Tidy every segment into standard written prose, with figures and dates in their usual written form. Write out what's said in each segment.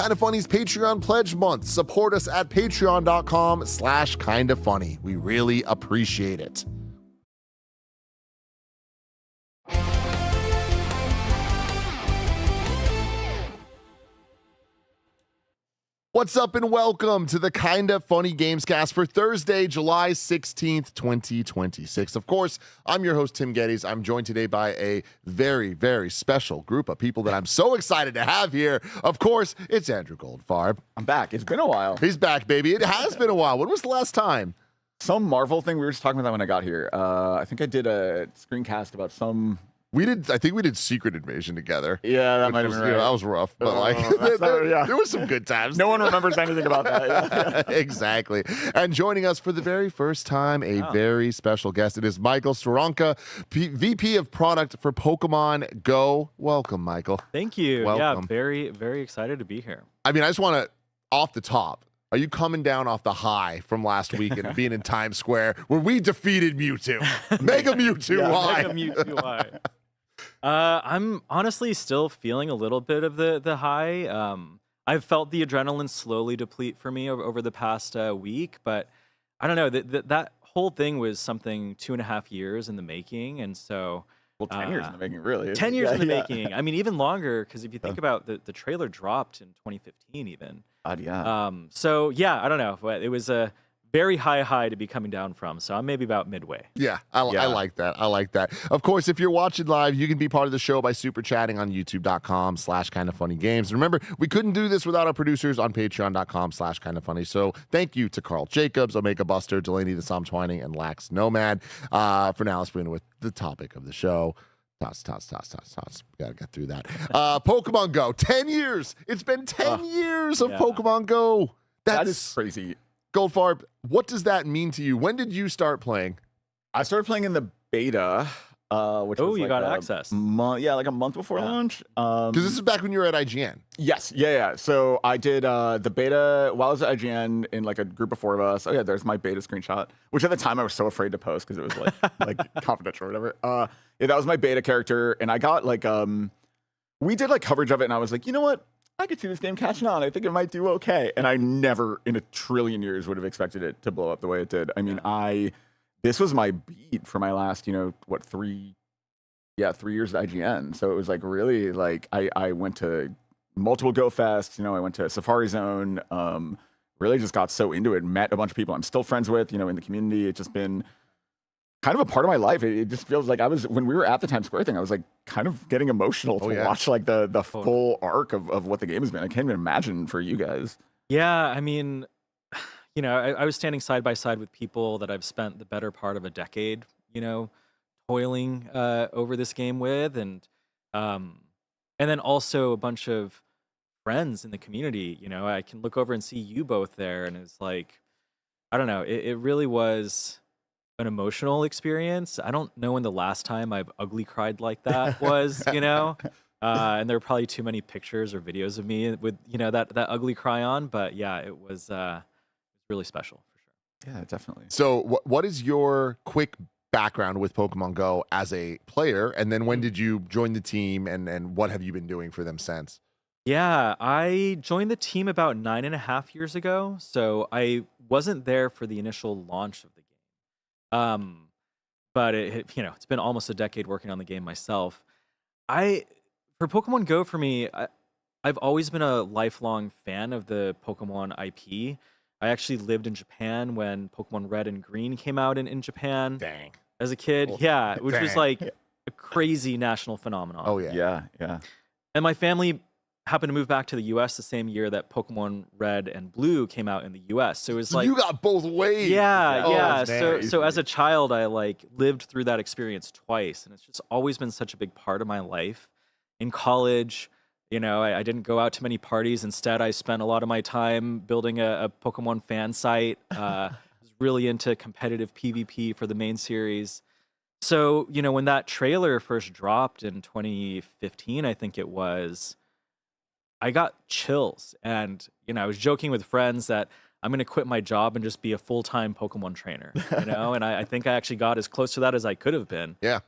Kinda Funny's Patreon Pledge Month. Support us at patreon.com/kindafunny. We really appreciate it. What's up and welcome to the Kinda Funny Gamescast for Thursday, July 16th, 2026. Of course, I'm your host, Tim Geddes. I'm joined today by a very, very special group of people that I'm so excited to have here. Of course, it's Andrew Goldfarb. I'm back. It's been a while. He's back, baby. It has been a while. When was the last time? Some Marvel thing. We were just talking about that when I got here. I think I did a screencast about some... I think we did Secret Invasion together. Yeah, that might have been right. That was rough, but there was some good times. No one remembers anything about that. Exactly. And joining us for the very first time, a very special guest. It is Michael Soronka, VP of Product for Pokemon Go. Welcome, Michael. Thank you. Welcome. Yeah, very, very excited to be here. I mean, I just want to, off the top, are you coming down off the high from last week and being in Times Square where we defeated Mewtwo? Mega Mewtwo Y. Mega Mewtwo Y. I'm honestly still feeling a little bit of the high. I've felt the adrenaline slowly deplete for me over the past week, but I don't know, that whole thing was something 2.5 years in the making, and so... Well, 10 years in the making, really. 10 years in the making. I mean, even longer, because if you think about the trailer dropped in 2015 even. God, yeah. So, yeah, I don't know. But it was a very high to be coming down from, so I'm maybe about midway. Yeah, I like that. I like that. Of course, if you're watching live, you can be part of the show by super chatting on youtube.com/kindafunnygames. And remember, we couldn't do this without our producers on patreon.com/kindafunny. So thank you to Carl Jacobs, Omega Buster, Delaney the Psalm Twining, and Lax Nomad. For now, let's begin with the topic of the show. Toss. We gotta get through that. Pokemon Go, 10 years. It's been 10 years of Pokemon Go. That is crazy. Goldfarb, what does that mean to you? When did you start playing? I started playing in the beta, which was you got access. Like a month before launch. Because this is back when you were at IGN. Yes, yeah. So I did the beta while I was at IGN in like a group of 4 of us. Oh yeah, there's my beta screenshot, which at the time I was so afraid to post because it was like confidential or whatever. Yeah, that was my beta character, and I got like we did like coverage of it, and I was like, you know what? I could see this game catching on. I think it might do okay. And I never in a trillion years would have expected it to blow up the way it did. I mean, this was my beat for my last, 3 years at IGN. So it was like really like I went to multiple Go Fests, I went to Safari Zone, really just got so into it, met a bunch of people I'm still friends with, in the community. It's just been kind of a part of my life. It just feels like when we were at the Times Square thing, I was like kind of getting emotional to watch like the full arc of what the game has been. I can't even imagine for you guys. Yeah, I mean, I was standing side by side with people that I've spent the better part of a decade, toiling over this game with, and then also a bunch of friends in the community. I can look over and see you both there, and it's like, I don't know, it really was an emotional experience. I don't know when the last time I've ugly cried like that was, and there are probably too many pictures or videos of me with, that ugly cry on, but yeah, it was really special for sure. Yeah, definitely. So what is your quick background with Pokemon Go as a player? And then when did you join the team, and what have you been doing for them since? Yeah, I joined the team about 9.5 years ago. So I wasn't there for the initial launch of the game. But it's been almost a decade working on the game myself. For Pokemon Go, for me, I've always been a lifelong fan of the Pokemon IP. I actually lived in Japan when Pokemon Red and Green came out in Japan. Dang. As a kid. Cool. Yeah, which was like a crazy national phenomenon. Oh, yeah. Yeah. And my family happened to move back to the US the same year that Pokemon Red and Blue came out in the US. So it was like you got both ways. Yeah. So as a child, I lived through that experience twice, and it's just always been such a big part of my life. In college, I didn't go out to many parties. Instead, I spent a lot of my time building a Pokemon fan site. I was really into competitive PvP for the main series. So, when that trailer first dropped in 2015, I think it was, I got chills, and I was joking with friends that I'm going to quit my job and just be a full-time Pokemon trainer, and I think I actually got as close to that as I could have been. Yeah.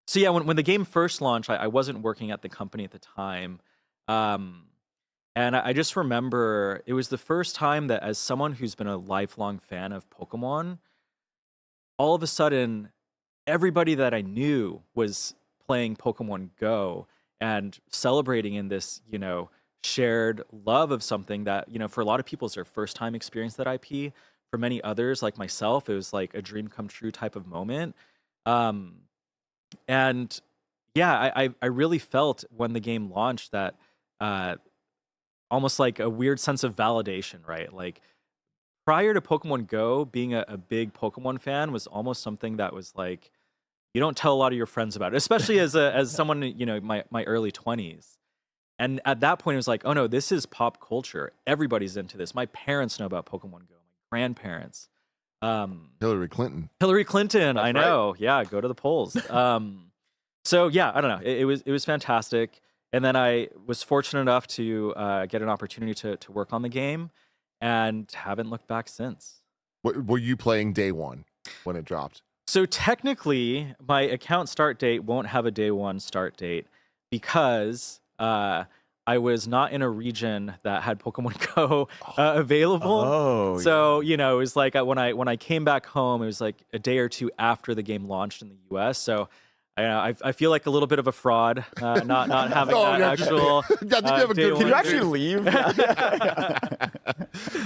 So yeah, when the game first launched, I wasn't working at the company at the time, And I just remember it was the first time that, as someone who's been a lifelong fan of Pokemon, all of a sudden, everybody that I knew was playing Pokemon Go and celebrating in this, shared love of something that, for a lot of people is their first time experience that IP. For many others, like myself, it was like a dream come true type of moment. Um, and yeah, I really felt when the game launched that uh, almost like a weird sense of validation, right? Like prior to Pokemon Go, being a big Pokemon fan was almost something that was like you don't tell a lot of your friends about it, especially as someone my early 20s. And at that point, it was like, oh no, this is pop culture. Everybody's into this. My parents know about Pokemon Go. My grandparents. Hillary Clinton. Hillary Clinton. That's I know. Yeah, go to the polls. So yeah, I don't know. It was fantastic. And then I was fortunate enough to get an opportunity to work on the game, and haven't looked back since. Were you playing day one when it dropped? So technically, my account start date won't have a day one start date because I was not in a region that had Pokemon Go available. Oh, so it was like when I came back home, it was like a day or two after the game launched in the U.S. So I feel like a little bit of a fraud, not having that actual. Yeah, you have a good. Can you actually leave?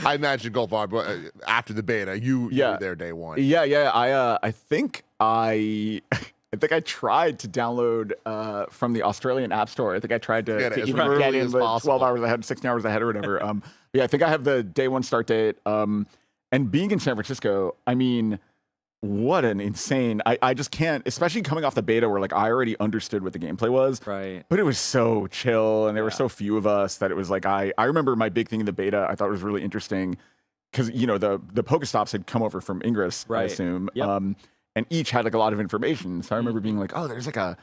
I imagine Goldfarb after the beta, you were there day one. Yeah. I think I tried to download from the Australian App Store. I think I tried to Get it as even early get in as like possible. 12 hours ahead, 16 hours ahead, or whatever. Yeah, I think I have the day one start date. And being in San Francisco, I mean, what an insane! I just can't, especially coming off the beta where like I already understood what the gameplay was, Right. but it was so chill, and there were so few of us that it was like I remember my big thing in the beta I thought was really interesting because the Pokestops had come over from Ingress, I Right. assume, Yep. and each had like a lot of information. So I remember being like, oh, there's like a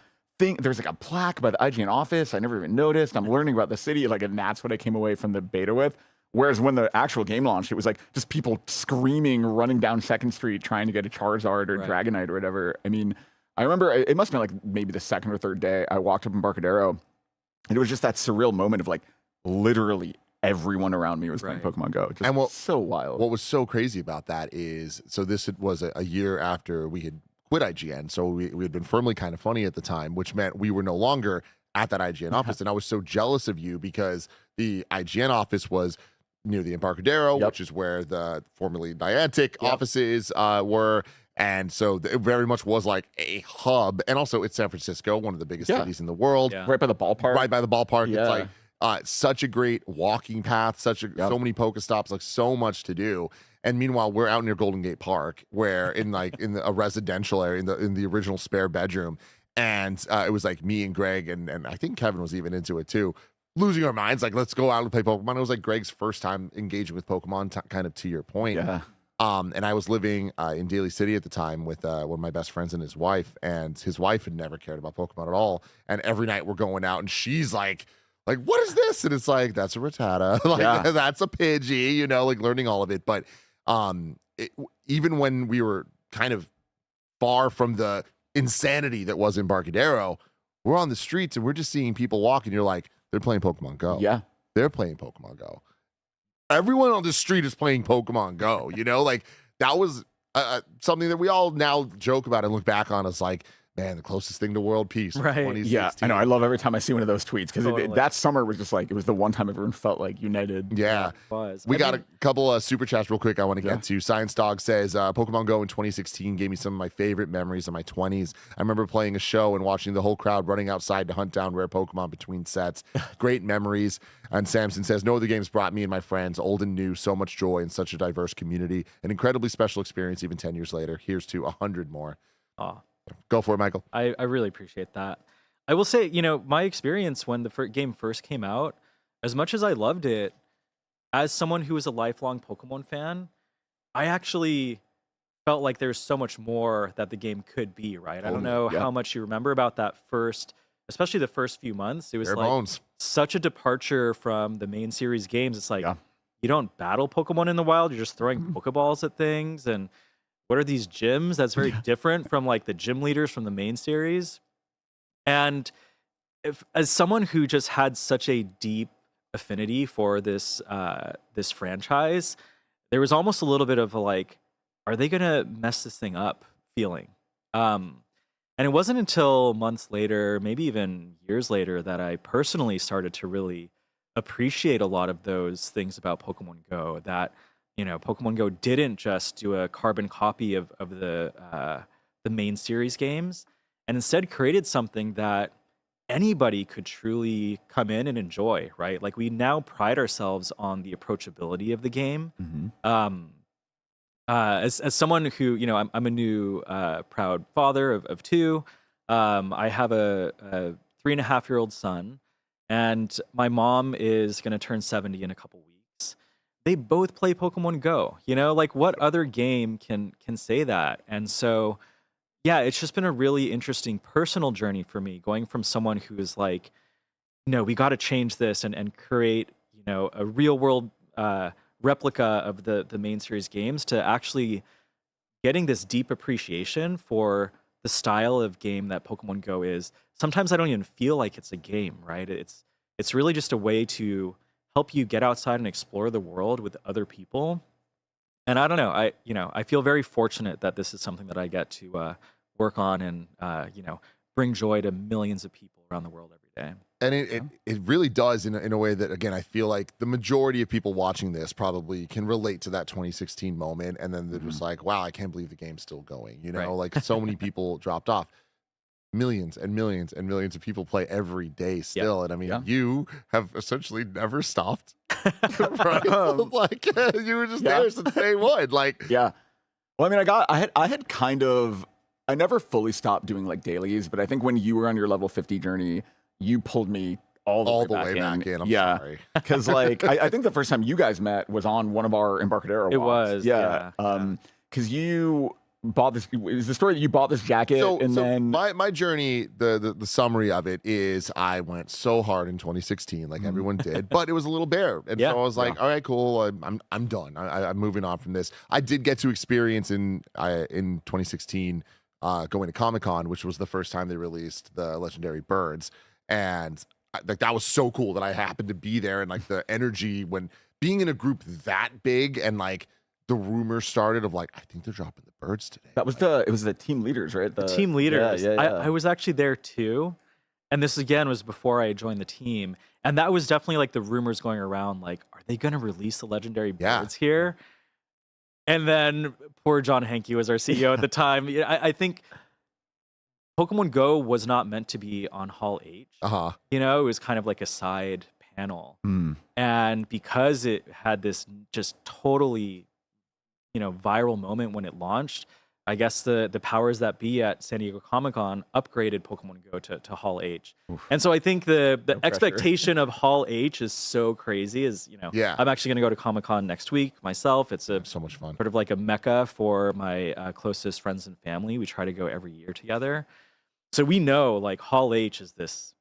plaque by the IGN office I never even noticed. I'm learning about the city, like, and that's what I came away from the beta with. Whereas when the actual game launched, it was like just people screaming, running down Second Street trying to get a Charizard or Right. Dragonite or whatever. I mean, I remember it must have been like maybe the second or third day I walked up in Embarcadero, and it was just that surreal moment of like literally everyone around me was playing Right. Pokemon Go. Just And so wild. What was so crazy about that is, so this was a year after we had quit IGN. So we had been firmly Kind of Funny at the time, which meant we were no longer at that IGN office. And I was so jealous of you because the IGN office was near the Embarcadero, Yep. which is where the formerly Niantic Yep. offices were. And so it very much was like a hub. And also it's San Francisco, one of the biggest Yeah. cities in the world. Yeah. Right by the ballpark. Right by the ballpark. Yeah. It's like such a great walking path, so many Pokestops, like so much to do. And meanwhile, we're out near Golden Gate Park, where in a residential area in the original spare bedroom, and it was like me and Greg and I think Kevin was even into it too, losing our minds. Like, let's go out and play Pokemon. It was like Greg's first time engaging with Pokemon, kind of to your point. Yeah. And I was living in Daly City at the time with one of my best friends and his wife, and his wife had never cared about Pokemon at all. And every night we're going out, and she's like, what is this? And it's like, that's a Rattata. That's a Pidgey, like learning all of it. But even when we were kind of far from the insanity that was Embarcadero, we're on the streets and we're just seeing people walk, and you're like, they're playing Pokemon Go. Yeah. They're playing Pokemon Go. Everyone on the street is playing Pokemon Go, like that was something that we all now joke about and look back on as like, man, the closest thing to world peace. Right. 2016. Yeah, I know. I love every time I see one of those tweets because Totally. that summer was just like, it was the one time everyone felt like united. Yeah. We got a couple of super chats real quick I want to get to. Science Dog says, Pokemon Go in 2016 gave me some of my favorite memories of my 20s. I remember playing a show and watching the whole crowd running outside to hunt down rare Pokemon between sets. Great memories. And Samson says, no other games brought me and my friends, old and new, so much joy in such a diverse community. An incredibly special experience even 10 years later. Here's to 100 more. Aw. Go for it, Michael. I really appreciate that. I will say, my experience when the game first came out, as much as I loved it, as someone who was a lifelong Pokemon fan, I actually felt like there's so much more that the game could be, right? I don't know how much you remember about that first, especially the first few months. It was Bare like bones. such a departure from the main series games. It's like, you don't battle Pokemon in the wild, you're just throwing Pokeballs at things, and what are these gyms? That's very different from like the gym leaders from the main series. And as someone who just had such a deep affinity for this this franchise, there was almost a little bit of a like, are they gonna mess this thing up feeling? And it wasn't until months later, maybe even years later, that I personally started to really appreciate a lot of those things about Pokemon Go. That Pokemon Go didn't just do a carbon copy of the main series games, and instead created something that anybody could truly come in and enjoy. Right? Like we now pride ourselves on the approachability of the game. As someone who, I'm a new proud father of two. I have a 3.5-year-old son, and my mom is going to turn 70 in a couple weeks. They both play Pokemon Go. Like what other game can say that? And so, yeah, it's just been a really interesting personal journey for me, going from someone who is like, no, we got to change this and create, a real world replica of the main series games, to actually getting this deep appreciation for the style of game that Pokemon Go is. Sometimes I don't even feel like it's a game, right? It's really just a way to help you get outside and explore the world with other people. And I don't know, I feel very fortunate that this is something that I get to work on and bring joy to millions of people around the world every day. And it really does in a way that, again, I feel like the majority of people watching this probably can relate to that 2016 moment. And then they're just like, wow, I can't believe the game's still going. Right. Like so many people dropped off. Millions and millions and millions of people play every day still. And I mean, you have essentially never stopped. Right? Like you were just there since day one. Like, yeah. Well, I mean, I never fully stopped doing like dailies, but I think when you were on your level 50 journey, you pulled me all the way back in. I'm sorry. Because like I think the first time you guys met was on one of our Embarcadero walks. It was. Yeah. Because you bought this. Is the story that you bought this jacket then my journey, the summary of it is I went so hard in 2016, like everyone did, but it was a little bare, and so I was like, all right, cool, I'm done. I'm moving on from this. I did get to experience in 2016 going to Comic-Con, which was the first time they released the legendary birds. And like that was so cool that I happened to be there, and like the energy when being in a group that big, and like the rumors started of like, I think they're dropping the birds today. That was it was the team leaders, right? The team leaders. Yeah. I was actually there too, and this again was before I joined the team, and that was definitely like the rumors going around, like, are they going to release the legendary birds here? And then poor John Henke was our CEO at the time. I think Pokemon Go was not meant to be on Hall H. It was kind of like a side panel. And because it had this just totally, viral moment when it launched, I guess the powers that be at San Diego Comic-Con upgraded Pokemon Go to Hall H. Oof. And so I think the expectation of Hall H is so crazy. I'm actually going to go to Comic-Con next week myself. It's so much fun. Sort of like a mecca for my closest friends and family. We try to go every year together. So we know like Hall H is this,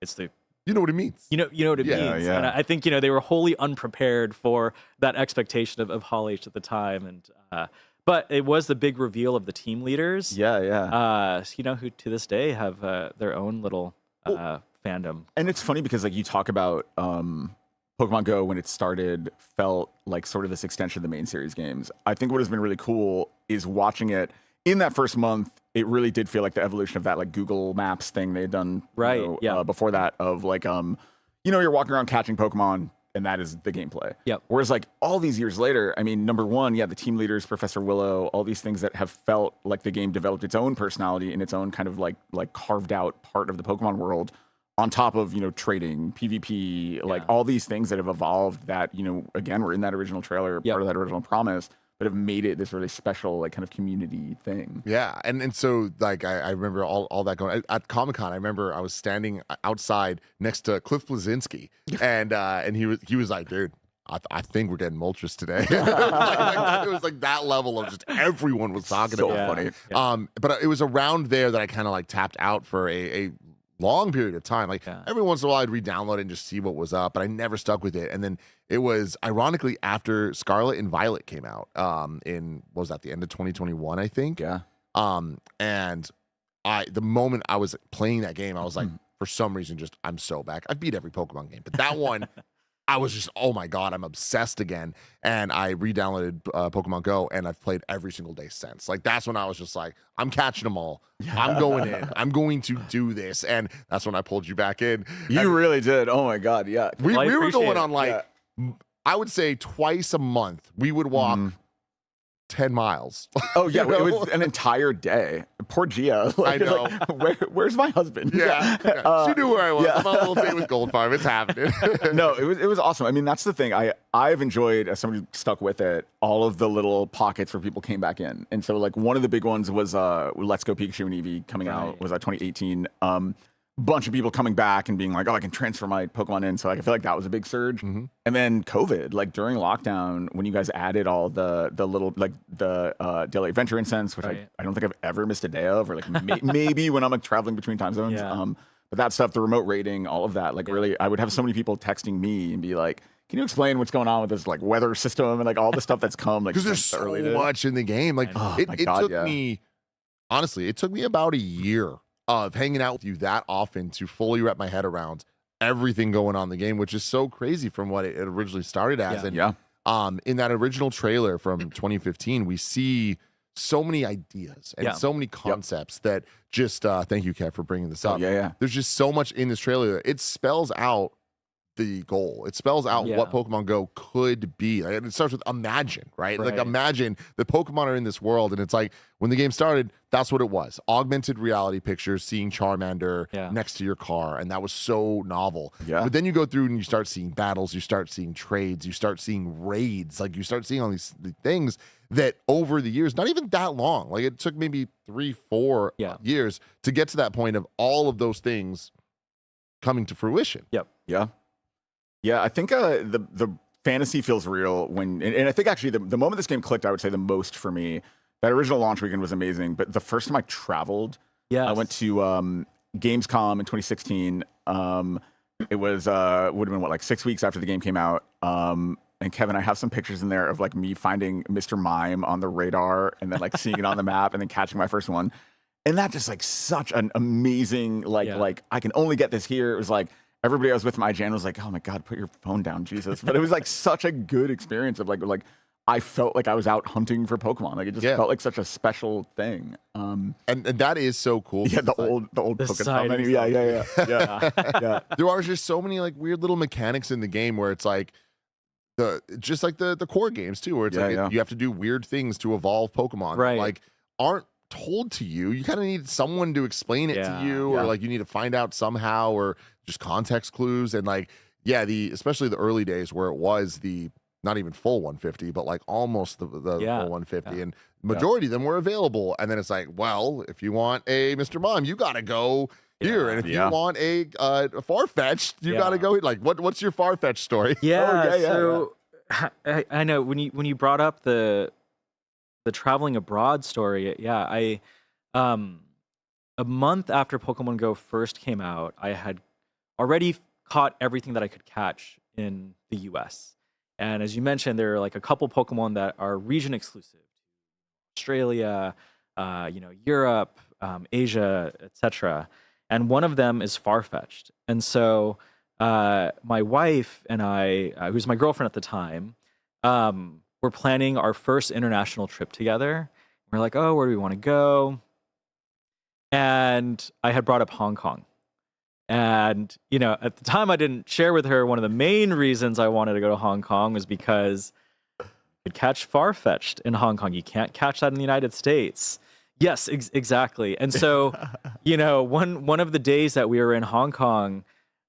it's the You know what it means. You know what it means. Yeah. And I think, they were wholly unprepared for that expectation of Hall H at the time. And but it was the big reveal of the team leaders. Who to this day have their own little fandom. And it's funny because like you talk about Pokemon Go when it started felt like sort of this extension of the main series games. I think what has been really cool is watching it in that first month. It really did feel like the evolution of that like Google Maps thing they had done before that of like you're walking around catching Pokemon and that is the gameplay. Whereas like all these years later, I mean, number one, the team leaders, Professor Willow, all these things that have felt like the game developed its own personality and its own kind of like carved out part of the Pokemon world on top of, trading, PvP, like all these things that have evolved that, again, were in that original trailer, part of that original promise, but have made it this really special, like kind of community thing. Yeah. And so like, I remember all that going at Comic-Con. I remember I was standing outside next to Cliff Bleszinski and he was like, dude, I think we're getting Moltres today. It was like that level of just everyone was talking about it. Funny. But it was around there that I kind of like tapped out for a long period of time. Like every once in a while I'd re-download it and just see what was up, but I never stuck with it. And then it was ironically after Scarlet and Violet came out in, what was that, the end of 2021, I think? And the moment I was playing that game, I was like, for some reason, I'm so back. I've beat every Pokemon game, but that one I was just, oh my God, I'm obsessed again. And I re-downloaded Pokemon Go, and I've played every single day since. Like, that's when I was just like, I'm catching them all. I'm going in. I'm going to do this. And that's when I pulled you back in. You really did. Oh my God. Yeah. We were going on Yeah. I would say twice a month. We would walk 10 miles. Oh yeah, You know? it was an entire day. Poor Gia. I know. Where's my husband? Yeah. She knew where I was. yeah. I'm on a little date with Gold Farm. It's happening. No, it was awesome. I mean, that's the thing. I've enjoyed, as somebody who stuck with it, all of the little pockets where people came back in. And so like one of the big ones was Let's Go Pikachu and Eevee coming out, was 2018. Bunch of people coming back and being like, oh, I can transfer my Pokemon in. So like I feel like that was a big surge. And then COVID, like during lockdown, when you guys added all the little like the daily adventure incense, which I don't think I've ever missed a day of, or like maybe when I'm like traveling between time zones. But that stuff, the remote rating, all of that, like really, I would have so many people texting me and be like, can you explain what's going on with this like weather system and like all the stuff that's come? Like, because there's so much in the game. Like it took me, honestly, it took me about a year of hanging out with you that often to fully wrap my head around everything going on in the game, which is so crazy from what it originally started as. In that original trailer from 2015, we see so many ideas and so many concepts that just thank you, Kev, for bringing this up. There's just so much in this trailer. It spells out the goal. It spells out what Pokemon Go could be. Like, it starts with imagine, right? Like imagine the Pokemon are in this world, and it's like when the game started, that's what it was. Augmented reality pictures, seeing Charmander next to your car, and that was so novel. But then you go through and you start seeing battles, you start seeing trades, you start seeing raids, like you start seeing all these things that over the years, not even that long, like it took maybe 3-4 years to get to that point of all of those things coming to fruition. Yeah, I think the fantasy feels real when, and I think actually the moment this game clicked, I would say the most for me, that original launch weekend was amazing. But the first time I traveled, I went to Gamescom in 2016. It was would have been like 6 weeks after the game came out. And Kevin, I have some pictures in there of like me finding Mr. Mime on the radar and then like seeing it on the map and then catching my first one. And that just like such an amazing like I can only get this here. It was like, everybody I was with my IGN was like, oh my God, put your phone down, Jesus. But it was like such a good experience of like I felt like I was out hunting for Pokemon. Like it just felt like such a special thing. And that is so cool. Yeah, the old Pokemon menu. Yeah. There are just so many like weird little mechanics in the game where it's like just like the core games too, where it's you have to do weird things to evolve Pokemon. That, like aren't told to you. You kind of need someone to explain it to you, or like you need to find out somehow, or just context clues. And like especially the early days where it was the not even full 150, but like almost the full 150, and majority of them were available. And then it's like, well, if you want a Mr. Mime, you gotta go here, and if you want a Farfetch'd, you gotta go. Like, what's your Farfetch'd story? So I know when you brought up the traveling abroad story, I a month after Pokemon Go first came out, I had already caught everything that I could catch in the US. And as you mentioned, there are like a couple Pokemon that are region exclusive. Australia, Europe, Asia, etc. And one of them is Farfetch'd. And so my wife and I, who's my girlfriend at the time, we're planning our first international trip together. We're like, oh, where do we want to go? And I had brought up Hong Kong. And, at the time I didn't share with her one of the main reasons I wanted to go to Hong Kong was because you could catch Farfetch'd in Hong Kong. You can't catch that in the United States. Yes, exactly. And so, one of the days that we were in Hong Kong,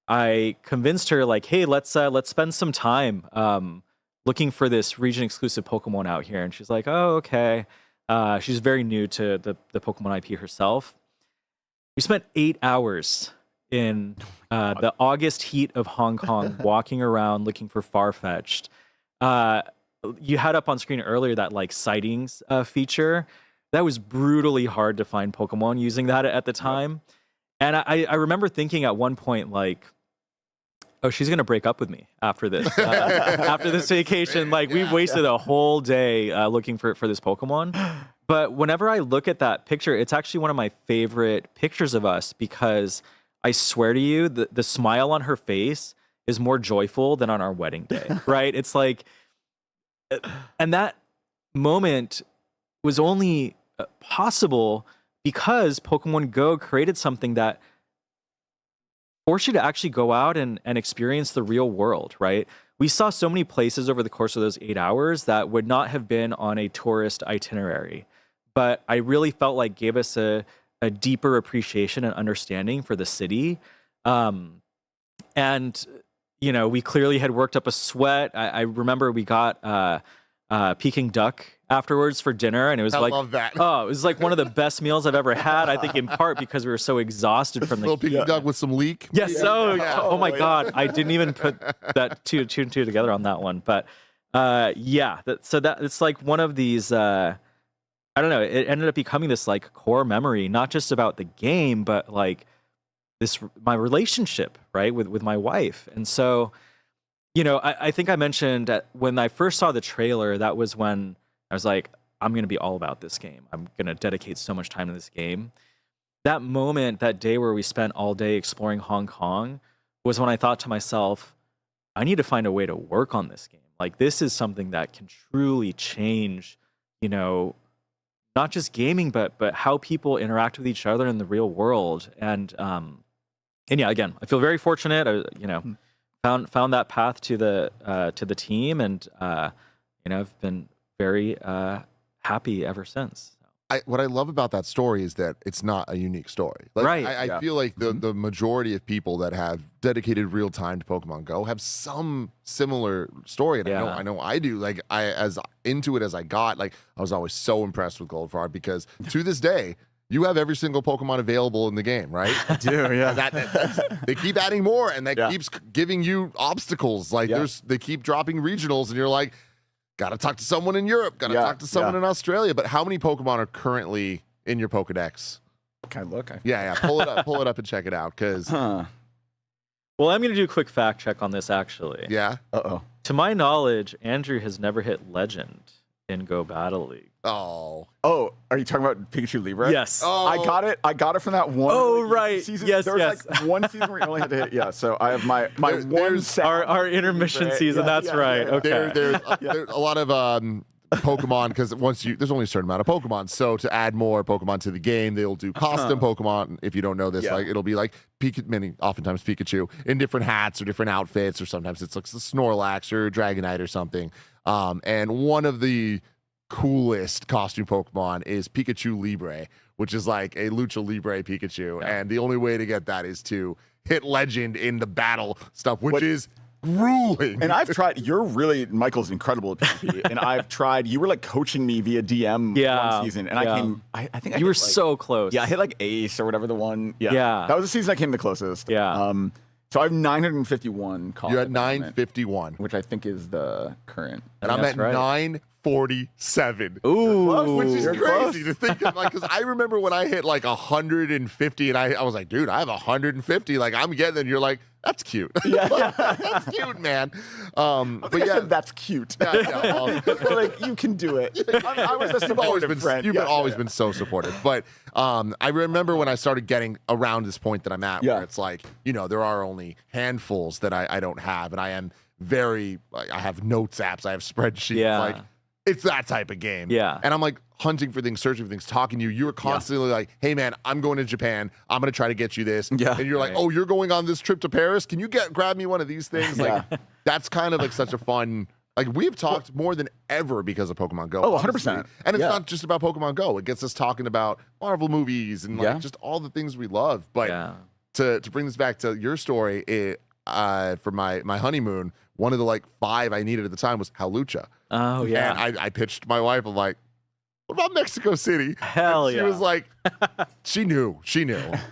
I convinced her like, hey, let's spend some time looking for this region exclusive Pokemon out here. And she's like, oh, okay. She's very new to the Pokemon IP herself. We spent 8 hours in the August heat of Hong Kong walking around looking for Farfetch'd. You had up on screen earlier that like sightings feature. That was brutally hard to find Pokemon using that at the time. And I remember thinking at one point like, oh, she's going to break up with me after this. After this vacation, like we've wasted a whole day looking for this Pokemon. But whenever I look at that picture, it's actually one of my favorite pictures of us because I swear to you, the smile on her face is more joyful than on our wedding day, right? It's like, and that moment was only possible because Pokemon Go created something that forced you to actually go out and experience the real world, right? We saw so many places over the course of those 8 hours that would not have been on a tourist itinerary. But I really felt like gave us a deeper appreciation and understanding for the city. And, you know, we clearly had worked up a sweat. I remember we got Peking duck afterwards for dinner, and it was I love that. Oh, it was like one of the best meals I've ever had. I think in part because we were so exhausted from the little Peking duck with some leek. Yes. Oh my God. I didn't even put that two and two together on that one. But so that it's like one of these. I don't know. It ended up becoming this like core memory, not just about the game, but like my relationship, right, with my wife. And so, you know, I think I mentioned when I first saw the trailer, that was when I was like, I'm going to be all about this game. I'm going to dedicate so much time to this game. That moment, that day where we spent all day exploring Hong Kong was when I thought to myself, I need to find a way to work on this game. Like, this is something that can truly change, you know, not just gaming, but how people interact with each other in the real world. And yeah, again, I feel very fortunate. You know, found that path to the team, and you know, I've been very happy ever since. What I love about that story is that it's not a unique story. Like, right. I feel like the majority of people that have dedicated real time to Pokemon Go have some similar story. And I know I do. Like, as into it as I got, like, I was always so impressed with Goldfarb because to this day, you have every single Pokemon available in the game, right? I do, yeah. They keep adding more, and that keeps giving you obstacles. Like, they keep dropping regionals, and you're like, gotta talk to someone in Europe, gotta talk to someone in Australia. But how many Pokemon are currently in your Pokedex? Can I look? Yeah. Pull it up and check it out. Because well, I'm gonna do a quick fact check on this actually. Yeah. To my knowledge, Andrew has never hit Legend in Go Battle League. Oh, are you talking about Pikachu Libre? Yes. Oh. I got it from that one. Oh, right. Season. Yes, there was like one season where you only had to hit. Yeah. So I have my one our intermission season. That's right. Okay. There's a lot of Pokemon because there's only a certain amount of Pokemon. So to add more Pokemon to the game, they'll do custom Pokemon. If you don't know this, like it'll be like oftentimes Pikachu in different hats or different outfits, or sometimes it's like a Snorlax or Dragonite or something. And one of the coolest costume Pokemon is Pikachu Libre, which is like a Lucha Libre Pikachu. And the only way to get that is to hit Legend in the battle stuff, which is grueling. And I've tried. Michael's incredible at PvP. And I've tried. You were like coaching me via DM one season, and I think you were so close. Yeah, I hit like Ace or whatever the one. Yeah, that was the season I came the closest. Yeah. So I have 951 calls. You're at 951, which I think is the current. And I'm at 947. Ooh, which is crazy to think of. Like, because I remember when I hit like 150, and I was like, dude, I have 150. Like, I'm getting. And you're like, that's cute. Yeah, that's cute, man. But I said that's cute. Like, you can do it. I was a supportive friend. You've always been so supportive. But I remember when I started getting around this point that I'm at, where it's like, you know, there are only handfuls that I don't have, and I am I have notes apps, I have spreadsheets, like. It's that type of game. Yeah. And I'm like hunting for things, searching for things, talking to you. You were constantly like, hey, man, I'm going to Japan. I'm going to try to get you this. Yeah. And you're like, oh, you're going on this trip to Paris? Can you grab me one of these things? Like, that's kind of like such a fun, like, we've talked more than ever because of Pokemon Go. Oh, 100%. And it's not just about Pokemon Go. It gets us talking about Marvel movies and like just all the things we love. But to bring this back to your story, for my honeymoon, one of the like 5 I needed at the time was Hawlucha. Oh, yeah. And I pitched my wife. I'm like, what about Mexico City? Hell and she was like, she knew.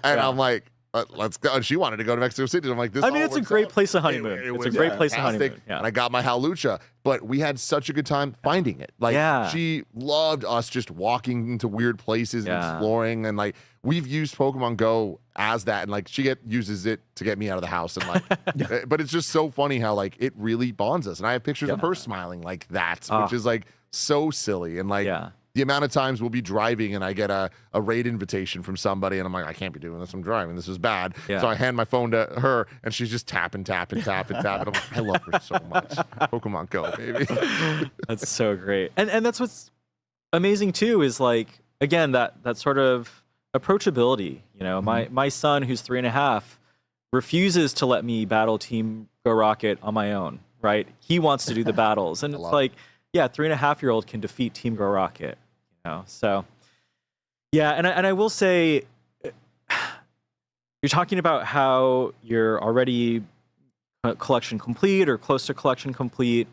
And I'm like, let's go. And she wanted to go to Mexico City. I'm like, it's a great place to honeymoon. It's a great place to honeymoon. Yeah. And I got my Hawlucha, but we had such a good time finding it. Like, she loved us just walking into weird places and exploring. And like, we've used Pokemon Go as that, and like she uses it to get me out of the house, and like, but it's just so funny how like it really bonds us. And I have pictures of her smiling like that, which is like so silly. And like, the amount of times we'll be driving and I get a raid invitation from somebody and I'm like, I can't be doing this. I'm driving. This is bad. Yeah. So I hand my phone to her and she's just tapping. And I'm like, I love her so much. Pokemon Go, baby. That's so great. And that's what's amazing too, is like, again, that sort of approachability. You know, my son, who's 3.5, refuses to let me battle Team Go Rocket on my own, right? He wants to do the battles. And it's like, yeah, 3.5-year-old can defeat Team Go Rocket, you know? So, yeah, and I will say, you're talking about how you're already collection complete or close to collection complete.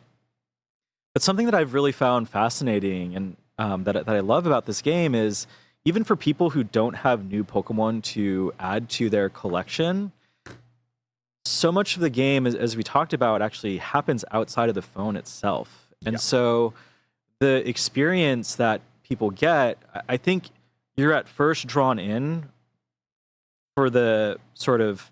But something that I've really found fascinating and that I love about this game is, even for people who don't have new Pokemon to add to their collection, so much of the game, as we talked about, actually happens outside of the phone itself. And so the experience that people get, I think you're at first drawn in for the sort of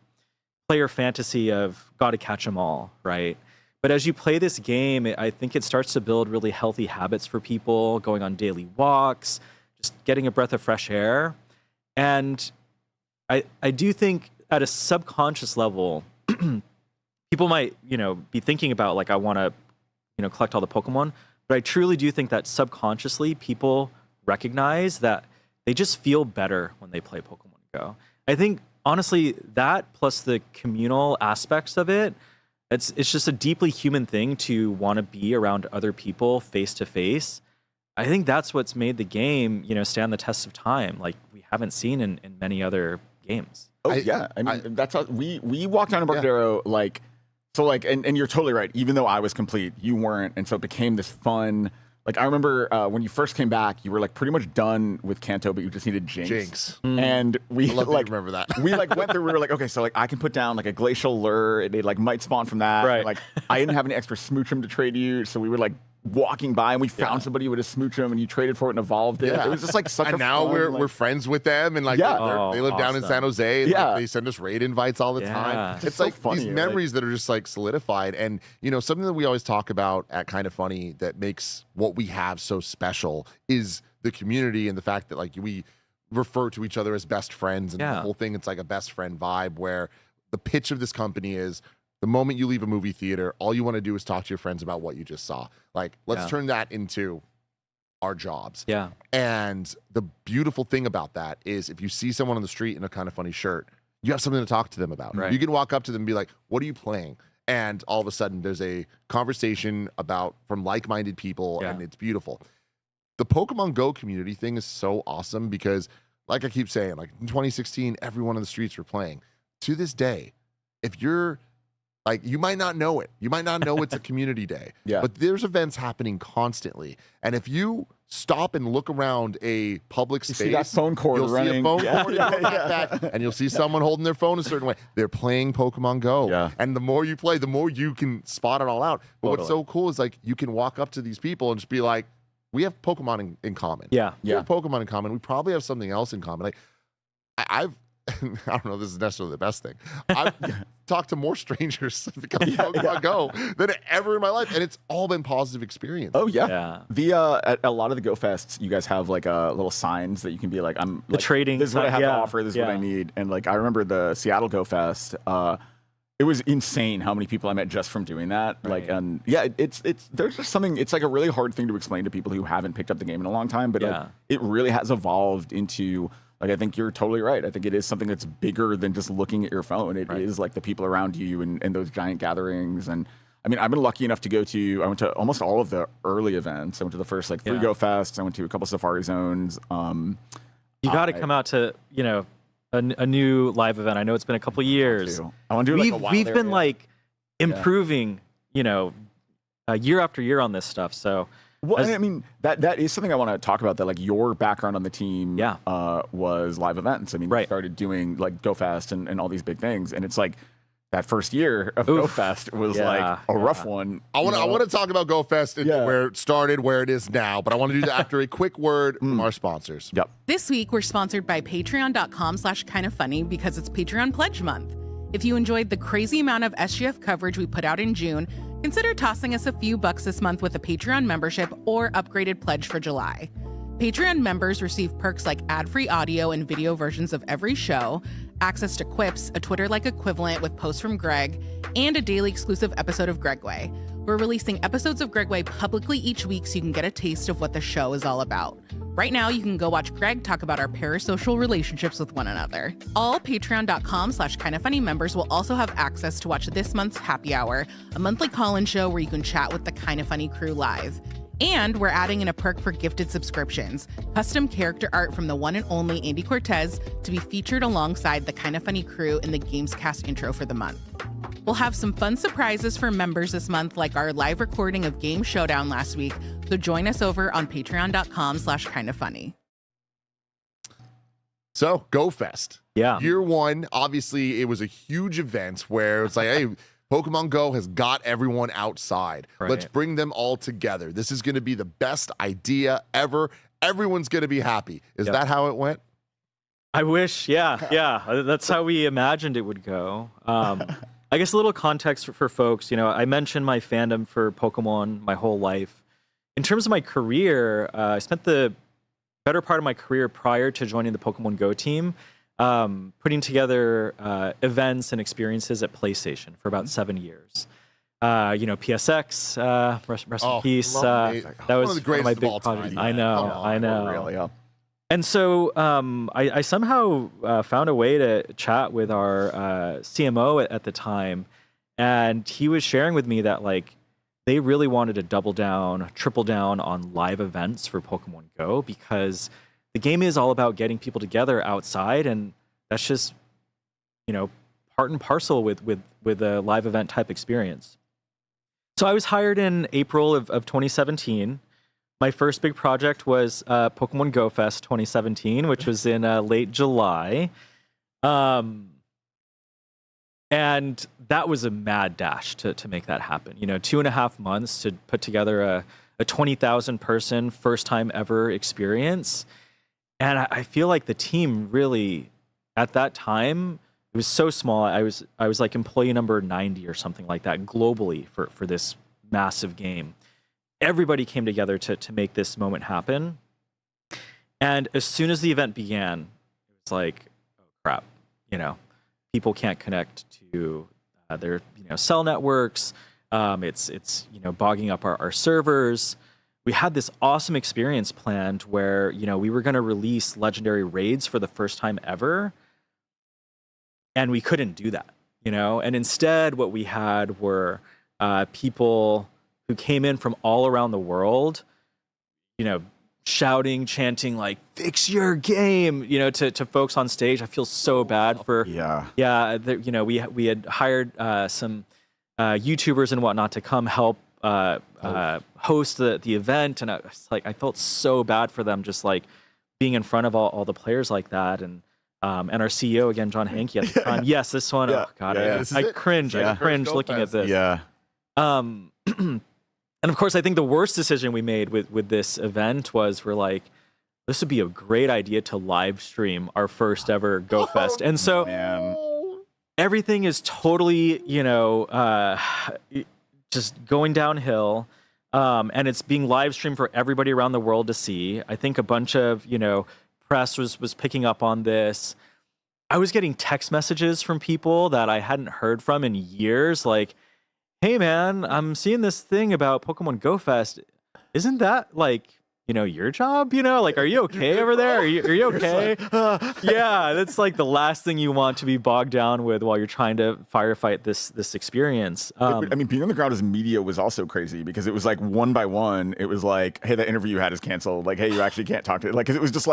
player fantasy of gotta catch them all, right? But as you play this game, I think it starts to build really healthy habits for people, going on daily walks, just getting a breath of fresh air. And I do think at a subconscious level, people might, be thinking about, like, I want to, collect all the Pokemon. But I truly do think that subconsciously people recognize that they just feel better when they play Pokemon Go. I think, honestly, that plus the communal aspects of it, it's just a deeply human thing to want to be around other people face to face. I think that's what's made the game, stand the test of time, like we haven't seen in many other games. Oh, yeah. I mean, that's how we walked down Embarcadero, and you're totally right. Even though I was complete, you weren't. And so it became this fun. Like, I remember when you first came back, you were like pretty much done with Kanto, but you just needed Jinx. And we remember that. We went through, we were like, okay, so I can put down like a glacial lure. It might spawn from that. Right. And, like, I didn't have any extra Smoochum to trade you. So we were like walking by and we found somebody with a Smoochum and you traded for it and evolved it. It was just like such and now we're friends with them and like they live down in San Jose and like, they send us raid invites all the time. It's so like funny, these memories that are just like solidified. And something that we always talk about at Kind of Funny that makes what we have so special is the community and the fact that like we refer to each other as best friends and the whole thing, it's like a best friend vibe where the pitch of this company is, the moment you leave a movie theater, all you want to do is talk to your friends about what you just saw. Like, let's turn that into our jobs. Yeah. And the beautiful thing about that is if you see someone on the street in a Kind of Funny shirt, you have something to talk to them about. Right. You can walk up to them and be like, what are you playing? And all of a sudden there's a conversation from like-minded people and it's beautiful. The Pokemon Go community thing is so awesome because, like I keep saying, like in 2016, everyone on the streets were playing. To this day, if you're like, you might not know it. You might not know it's a community day. But there's events happening constantly. And if you stop and look around a public space, see that phone cord you'll running. see a phone cord in your backpack, and you'll see someone holding their phone a certain way. They're playing Pokemon Go. And the more you play, the more you can spot it all out. But what's so cool is like you can walk up to these people and just be like, we have Pokemon in common. We have Pokemon in common. We probably have something else in common. Like I've I don't know if this is necessarily the best thing. I've talked to more strangers because of Pokemon Go than ever in my life, and it's all been positive experience. Oh yeah. At a lot of the Go Fests, you guys have like little signs that you can be like, I'm the trading. This is what I have to offer. This is what I need. And like I remember the Seattle Go Fest. It was insane how many people I met just from doing that. Right. Like, and it's there's just something. It's like a really hard thing to explain to people who haven't picked up the game in a long time. But like, it really has evolved into. Like, I think you're totally right. I think it is something that's bigger than just looking at your phone. It is like the people around you and those giant gatherings. And I mean, I've been lucky enough I went to almost all of the early events. I went to the first like 3 Go Fests. I went to a couple Safari Zones. You got to come out to, a new live event. I know it's been a couple years. I want to do like a wild We've been like improving, year after year on this stuff. So. Well, I mean, that is something I want to talk about, that like your background on the team was live events. I mean, you started doing like Go Fest and all these big things. And it's like that first year of Go Fest was like a rough one. I want to talk about Go Fest and where it started, where it is now. But I want to do that after a quick word from our sponsors. Yep. This week, we're sponsored by patreon.com/kindoffunny because it's Patreon Pledge Month. If you enjoyed the crazy amount of SGF coverage we put out in June, consider tossing us a few bucks this month with a Patreon membership or upgraded pledge for July. Patreon members receive perks like ad-free audio and video versions of every show, access to Quips, a Twitter-like equivalent with posts from Greg, and a daily exclusive episode of Gregway. We're releasing episodes of Gregway publicly each week so you can get a taste of what the show is all about. Right now, you can go watch Greg talk about our parasocial relationships with one another. All patreon.com/kindafunny members will also have access to watch this month's Happy Hour, a monthly call-in show where you can chat with the Kinda Funny crew live. And we're adding in a perk for gifted subscriptions, custom character art from the one and only Andy Cortez to be featured alongside the Kinda Funny crew in the Gamescast intro for the month. We'll have some fun surprises for members this month, like our live recording of Game Showdown last week, so join us over on patreon.com/kindafunny. So, GoFest. Yeah. Year one, obviously, it was a huge event where it's like, hey, Pokemon Go has got everyone outside. Right. Let's bring them all together. This is going to be the best idea ever. Everyone's going to be happy. Is that how it went? I wish, yeah. That's how we imagined it would go. I guess a little context for folks. I mentioned my fandom for Pokemon my whole life. In terms of my career, I spent the better part of my career prior to joining the Pokemon Go team putting together events and experiences at PlayStation for about 7 years. PSX, rest in peace. That was one of my big projects. I know. Really, yeah. And so I somehow found a way to chat with our CMO at the time, and he was sharing with me that they really wanted to double down, triple down on live events for Pokemon Go, because the game is all about getting people together outside, and that's just part and parcel with a live event type experience. So I was hired in April of 2017. My first big project was Pokemon Go Fest 2017, which was in late July. And that was a mad dash to make that happen. 2.5 months to put together a 20,000 person first time ever experience. And I feel like the team really, at that time, it was so small. I was like employee number 90 or something like that globally for this massive game. Everybody came together to make this moment happen. And as soon as the event began, it was like, oh crap, people can't connect to their cell networks. It's bogging up our servers. We had this awesome experience planned where we were going to release legendary raids for the first time ever, and we couldn't do that. And instead, what we had were people who came in from all around the world, shouting, chanting "Fix your game," to folks on stage. I feel so bad for we had hired some YouTubers and whatnot to come help host the event, and I felt so bad for them, just being in front of all the players like that, and our CEO again, John Hankey at the time. Yes, this one. Oh God, I cringe. I cringe looking at this. Yeah. And of course, I think the worst decision we made with this event was we're like, this would be a great idea to live stream our first ever Go Fest. And so everything is totally, just going downhill. And it's being live streamed for everybody around the world to see. I think a bunch of, press was picking up on this. I was getting text messages from people that I hadn't heard from in years, like, hey man, I'm seeing this thing about Pokemon Go Fest. Isn't that your job? Are you okay over there? Are you okay? Yeah, that's the last thing you want to be bogged down with while you're trying to firefight this experience. Being on the ground as media was also crazy, because it was one by one. It was hey, that interview you had is canceled. Hey, you actually can't talk to it. Because it was just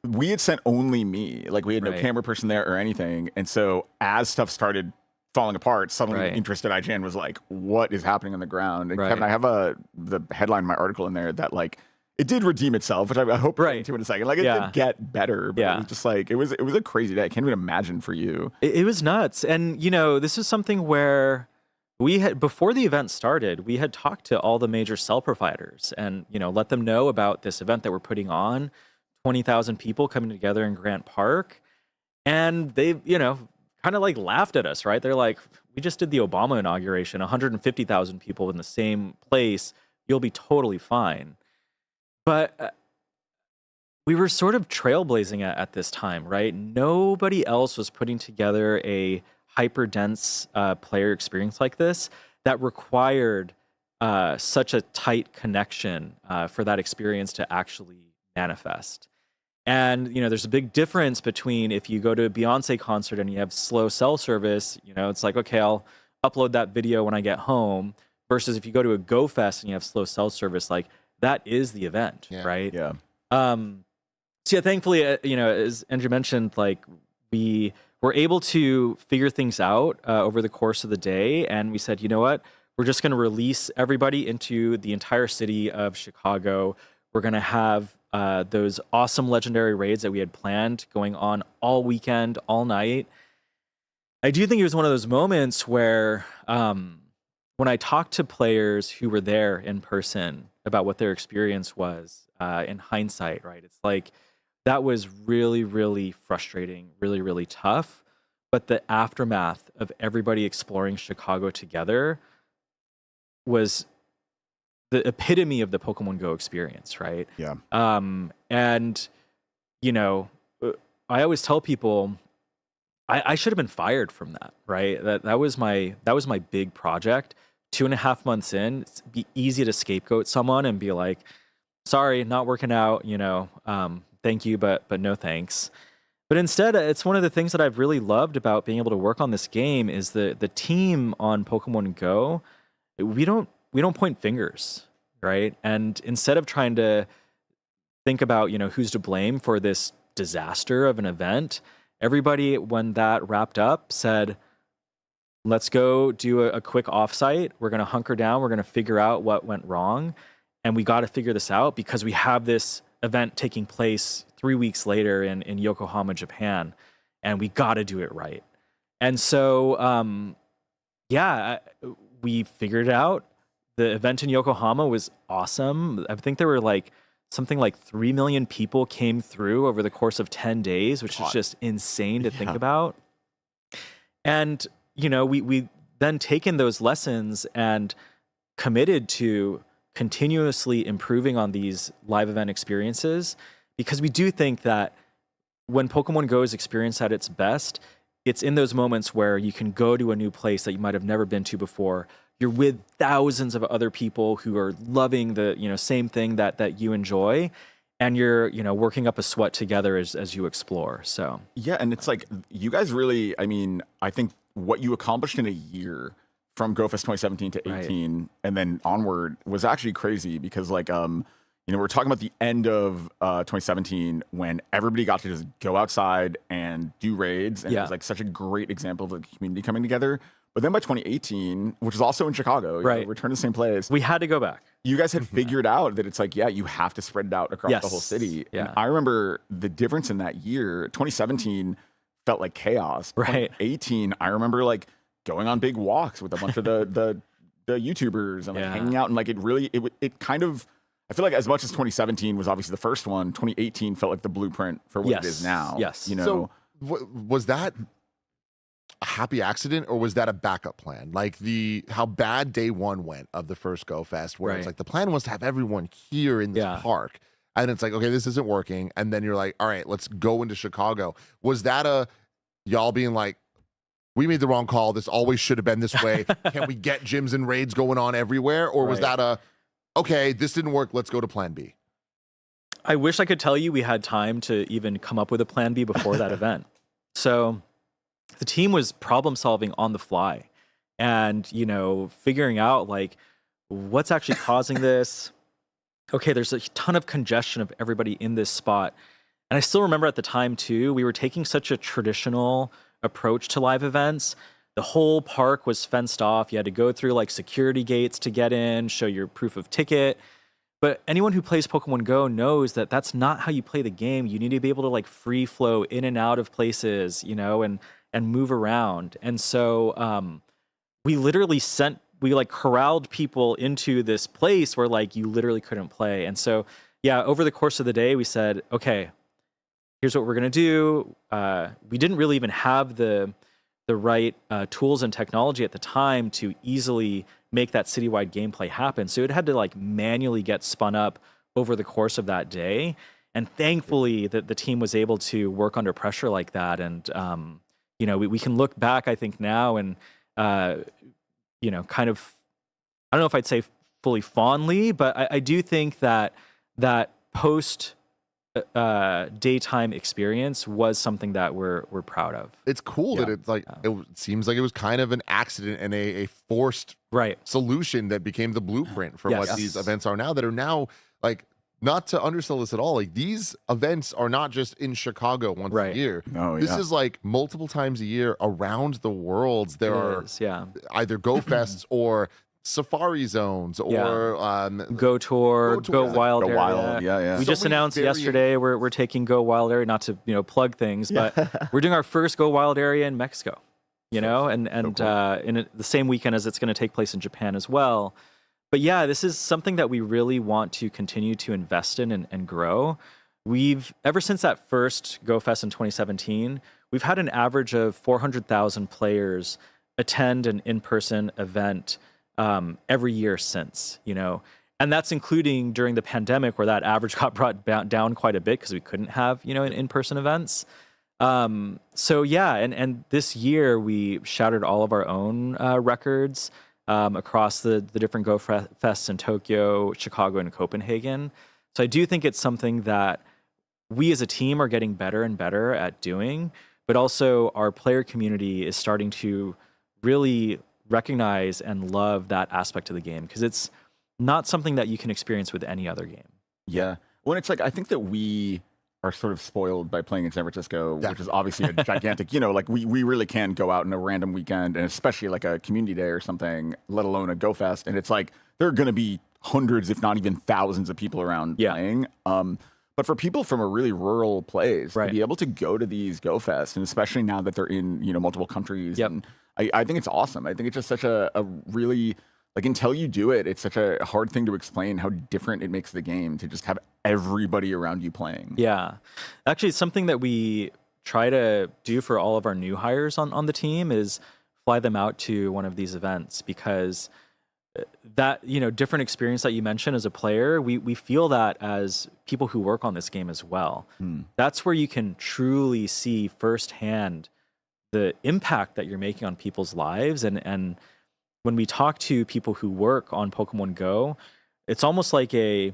we had sent only me. We had no camera person there or anything. And so as stuff started falling apart, suddenly the interest at IGN was what is happening on the ground? And Kevin, I have the headline in my article in there that it did redeem itself, which I hope we'll get to in a second. It did get better, but it was just it was a crazy day. I can't even imagine for you. It was nuts. And this is something where we had, before the event started, we had talked to all the major cell providers and let them know about this event that we're putting on, 20,000 people coming together in Grant Park. And they kind of laughed at us, right? They're like, we just did the Obama inauguration, 150,000 people in the same place. You'll be totally fine. But we were sort of trailblazing at this time, right? Nobody else was putting together a hyper dense player experience like this that required such a tight connection for that experience to actually manifest. And, there's a big difference between if you go to a Beyonce concert and you have slow cell service, it's like, okay, I'll upload that video when I get home, versus if you go to a Go Fest and you have slow cell service, like that is the event, right? Yeah. So yeah, thankfully, as Andrew mentioned, like we were able to figure things out over the course of the day. And we said, you know what, we're just going to release everybody into the entire city of Chicago. We're going to have those awesome legendary raids that we had planned going on all weekend, all night. I do think it was one of those moments where when I talked to players who were there in person about what their experience was in hindsight, right? It's like that was really, really frustrating, really, really tough. But the aftermath of everybody exploring Chicago together was the epitome of the Pokemon Go experience, right? Yeah. And, I always tell people I should have been fired from that, right? That was my big project. 2.5 months in, it'd be easy to scapegoat someone and be like, sorry, not working out, thank you, but no thanks. But instead, it's one of the things that I've really loved about being able to work on this game is the team on Pokemon Go. We don't point fingers, right? And instead of trying to think about, who's to blame for this disaster of an event, everybody, when that wrapped up, said, let's go do a quick offsite. We're going to hunker down. We're going to figure out what went wrong. And we got to figure this out because we have this event taking place 3 weeks later in Yokohama, Japan. And we got to do it right. And so, we figured it out. The event in Yokohama was awesome. I think there were something like 3 million people came through over the course of 10 days, which is just insane to think about. And, we then taken those lessons and committed to continuously improving on these live event experiences, because we do think that when Pokemon Go is experienced at its best, it's in those moments where you can go to a new place that you might have never been to before. You're with thousands of other people who are loving the same thing that you enjoy, and you're working up a sweat together as you explore. So yeah, and it's like you guys really, I think what you accomplished in a year from GoFest 2017 to 18 and then onward was actually crazy, because we're talking about the end of 2017 when everybody got to just go outside and do raids, and it was like such a great example of the community coming together. But then by 2018, which is also in Chicago, return to the same place. We had to go back. You guys had figured out that it's like, you have to spread it out across the whole city. Yeah. And I remember the difference in that year. 2017 felt like chaos. Right. 2018, I remember going on big walks with a bunch of the YouTubers and hanging out, and it kind of, I feel like as much as 2017 was obviously the first one, 2018 felt like the blueprint for what it is now. Yes. So was that a happy accident, or was that a backup plan? Like how bad day one went of the first Go Fest, where it's like the plan was to have everyone here in this park, and it's like, okay, this isn't working, and then you're like, all right, let's go into Chicago. Was that y'all being like, we made the wrong call, this always should have been this way, can we get gyms and raids going on everywhere? Or was that okay, this didn't work, let's go to plan B? I wish I could tell you we had time to even come up with a plan B before that event. So the team was problem solving on the fly and, figuring out what's actually causing this. Okay, there's a ton of congestion of everybody in this spot. And I still remember at the time too, we were taking such a traditional approach to live events. The whole park was fenced off. You had to go through security gates to get in, show your proof of ticket. But anyone who plays Pokemon Go knows that that's not how you play the game. You need to be able to free flow in and out of places, and move around. And so we literally corralled people into this place where you literally couldn't play. And so, over the course of the day, we said, okay, here's what we're going to do. We didn't really even have the right tools and technology at the time to easily make that citywide gameplay happen. So it had to manually get spun up over the course of that day. And thankfully, the team was able to work under pressure like that. And we can look back, I think, now and kind of, I don't know if I'd say fully fondly, but I do think that post daytime experience was something that we're proud of. It's cool that it's like it seems like it was kind of an accident and a forced solution that became the blueprint for what these events are now, that are now like, not to undersell this at all, like these events are not just in Chicago once a year. No, this is like multiple times a year around the world. There are either Go Fests or Safari Zones or Go Tour, Go Wild Area. Wild. We just announced yesterday we're taking Go Wild Area, not to plug things, but we're doing our first Go Wild Area in Mexico. And in the same weekend as it's going to take place in Japan as well. But yeah, this is something that we really want to continue to invest in and grow. We've, ever since that first Go Fest in 2017, we've had an average of 400,000 players attend an in-person event every year since, and that's including during the pandemic, where that average got brought down quite a bit because we couldn't have, in-person events. So yeah, and this year we shattered all of our own records across the different Go Fests in Tokyo, Chicago, and Copenhagen. So I do think it's something that we as a team are getting better and better at doing, but also our player community is starting to really recognize and love that aspect of the game, because it's not something that you can experience with any other game. Yeah. Well, it's like, I think that we are sort of spoiled by playing in San Francisco, which is obviously a gigantic, like we really can go out in a random weekend, and especially like a community day or something, let alone a Go Fest. And it's like, there are going to be hundreds, if not even thousands of people around playing. But for people from a really rural place to be able to go to these Go Fests, and especially now that they're in, multiple countries, and I think it's awesome. I think it's just such a really, like, until you do it, it's such a hard thing to explain how different it makes the game to just have everybody around you playing. Yeah. Actually, it's something that we try to do for all of our new hires on the team, is fly them out to one of these events, because that, different experience that you mentioned as a player, we feel that as people who work on this game as well. That's where you can truly see firsthand the impact that you're making on people's lives. And when we talk to people who work on Pokemon Go, it's almost like a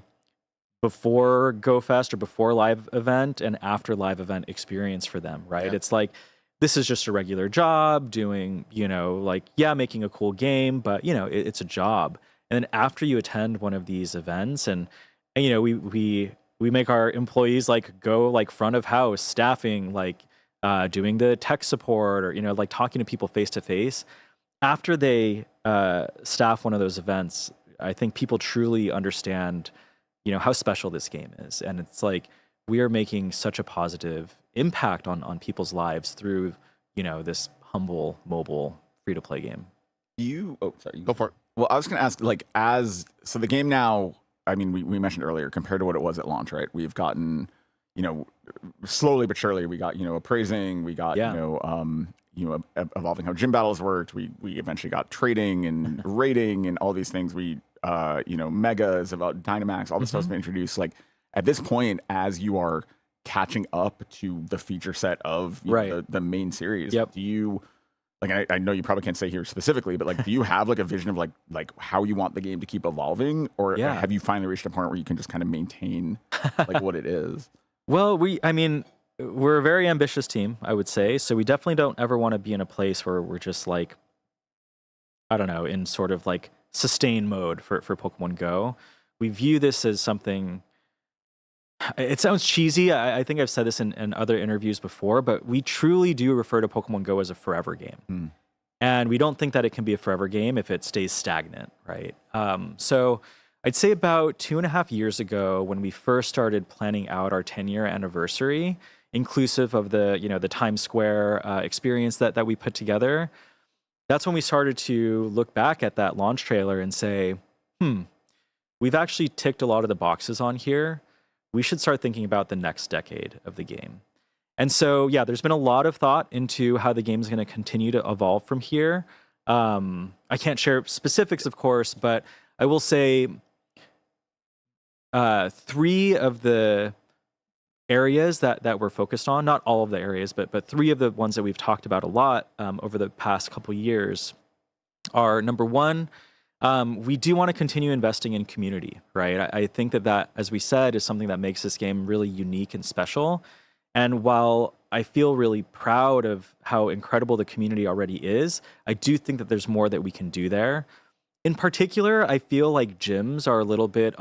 before Go Fest or before live event and after live event experience for them, right? It's like, this is just a regular job doing, making a cool game, but it's a job. And then after you attend one of these events, and we make our employees go front of house, staffing, doing the tech support, or talking to people face to face. After they staff one of those events, I think people truly understand, how special this game is. And it's like, we are making such a positive impact on people's lives through, this humble, mobile, free-to-play game. Go for it. Well, I was going to ask, so the game now, I mean, we mentioned earlier, compared to what it was at launch, right? We've gotten, slowly but surely, we got, appraising, we got, evolving how gym battles worked. We eventually got trading and rating and all these things. We, megas, about Dynamax, all this stuff's been introduced. Like, at this point, as you are catching up to the feature set of the main series, do you, I know you probably can't say here specifically, but do you have a vision of like how you want the game to keep evolving, or have you finally reached a point where you can just kind of maintain what it is? Well, we're a very ambitious team, I would say. So we definitely don't ever want to be in a place where we're just in sort of sustain mode for Pokemon Go. We view this as something, it sounds cheesy. I think I've said this in other interviews before, but we truly do refer to Pokemon Go as a forever game. And we don't think that it can be a forever game if it stays stagnant, right? So I'd say about 2.5 years ago, when we first started planning out our 10-year anniversary, inclusive of the Times Square experience that we put together, that's when we started to look back at that launch trailer and say, we've actually ticked a lot of the boxes on here. We should start thinking about the next decade of the game. And so, there's been a lot of thought into how the game is going to continue to evolve from here. I can't share specifics, of course, but I will say 3 of the areas that we're focused on, not all of the areas, but three of the ones that we've talked about a lot over the past couple years are, number one, we do want to continue investing in community, right? I think that, as we said, is something that makes this game really unique and special. And while I feel really proud of how incredible the community already is, I do think that there's more that we can do there. In particular, I feel like gyms are a little bit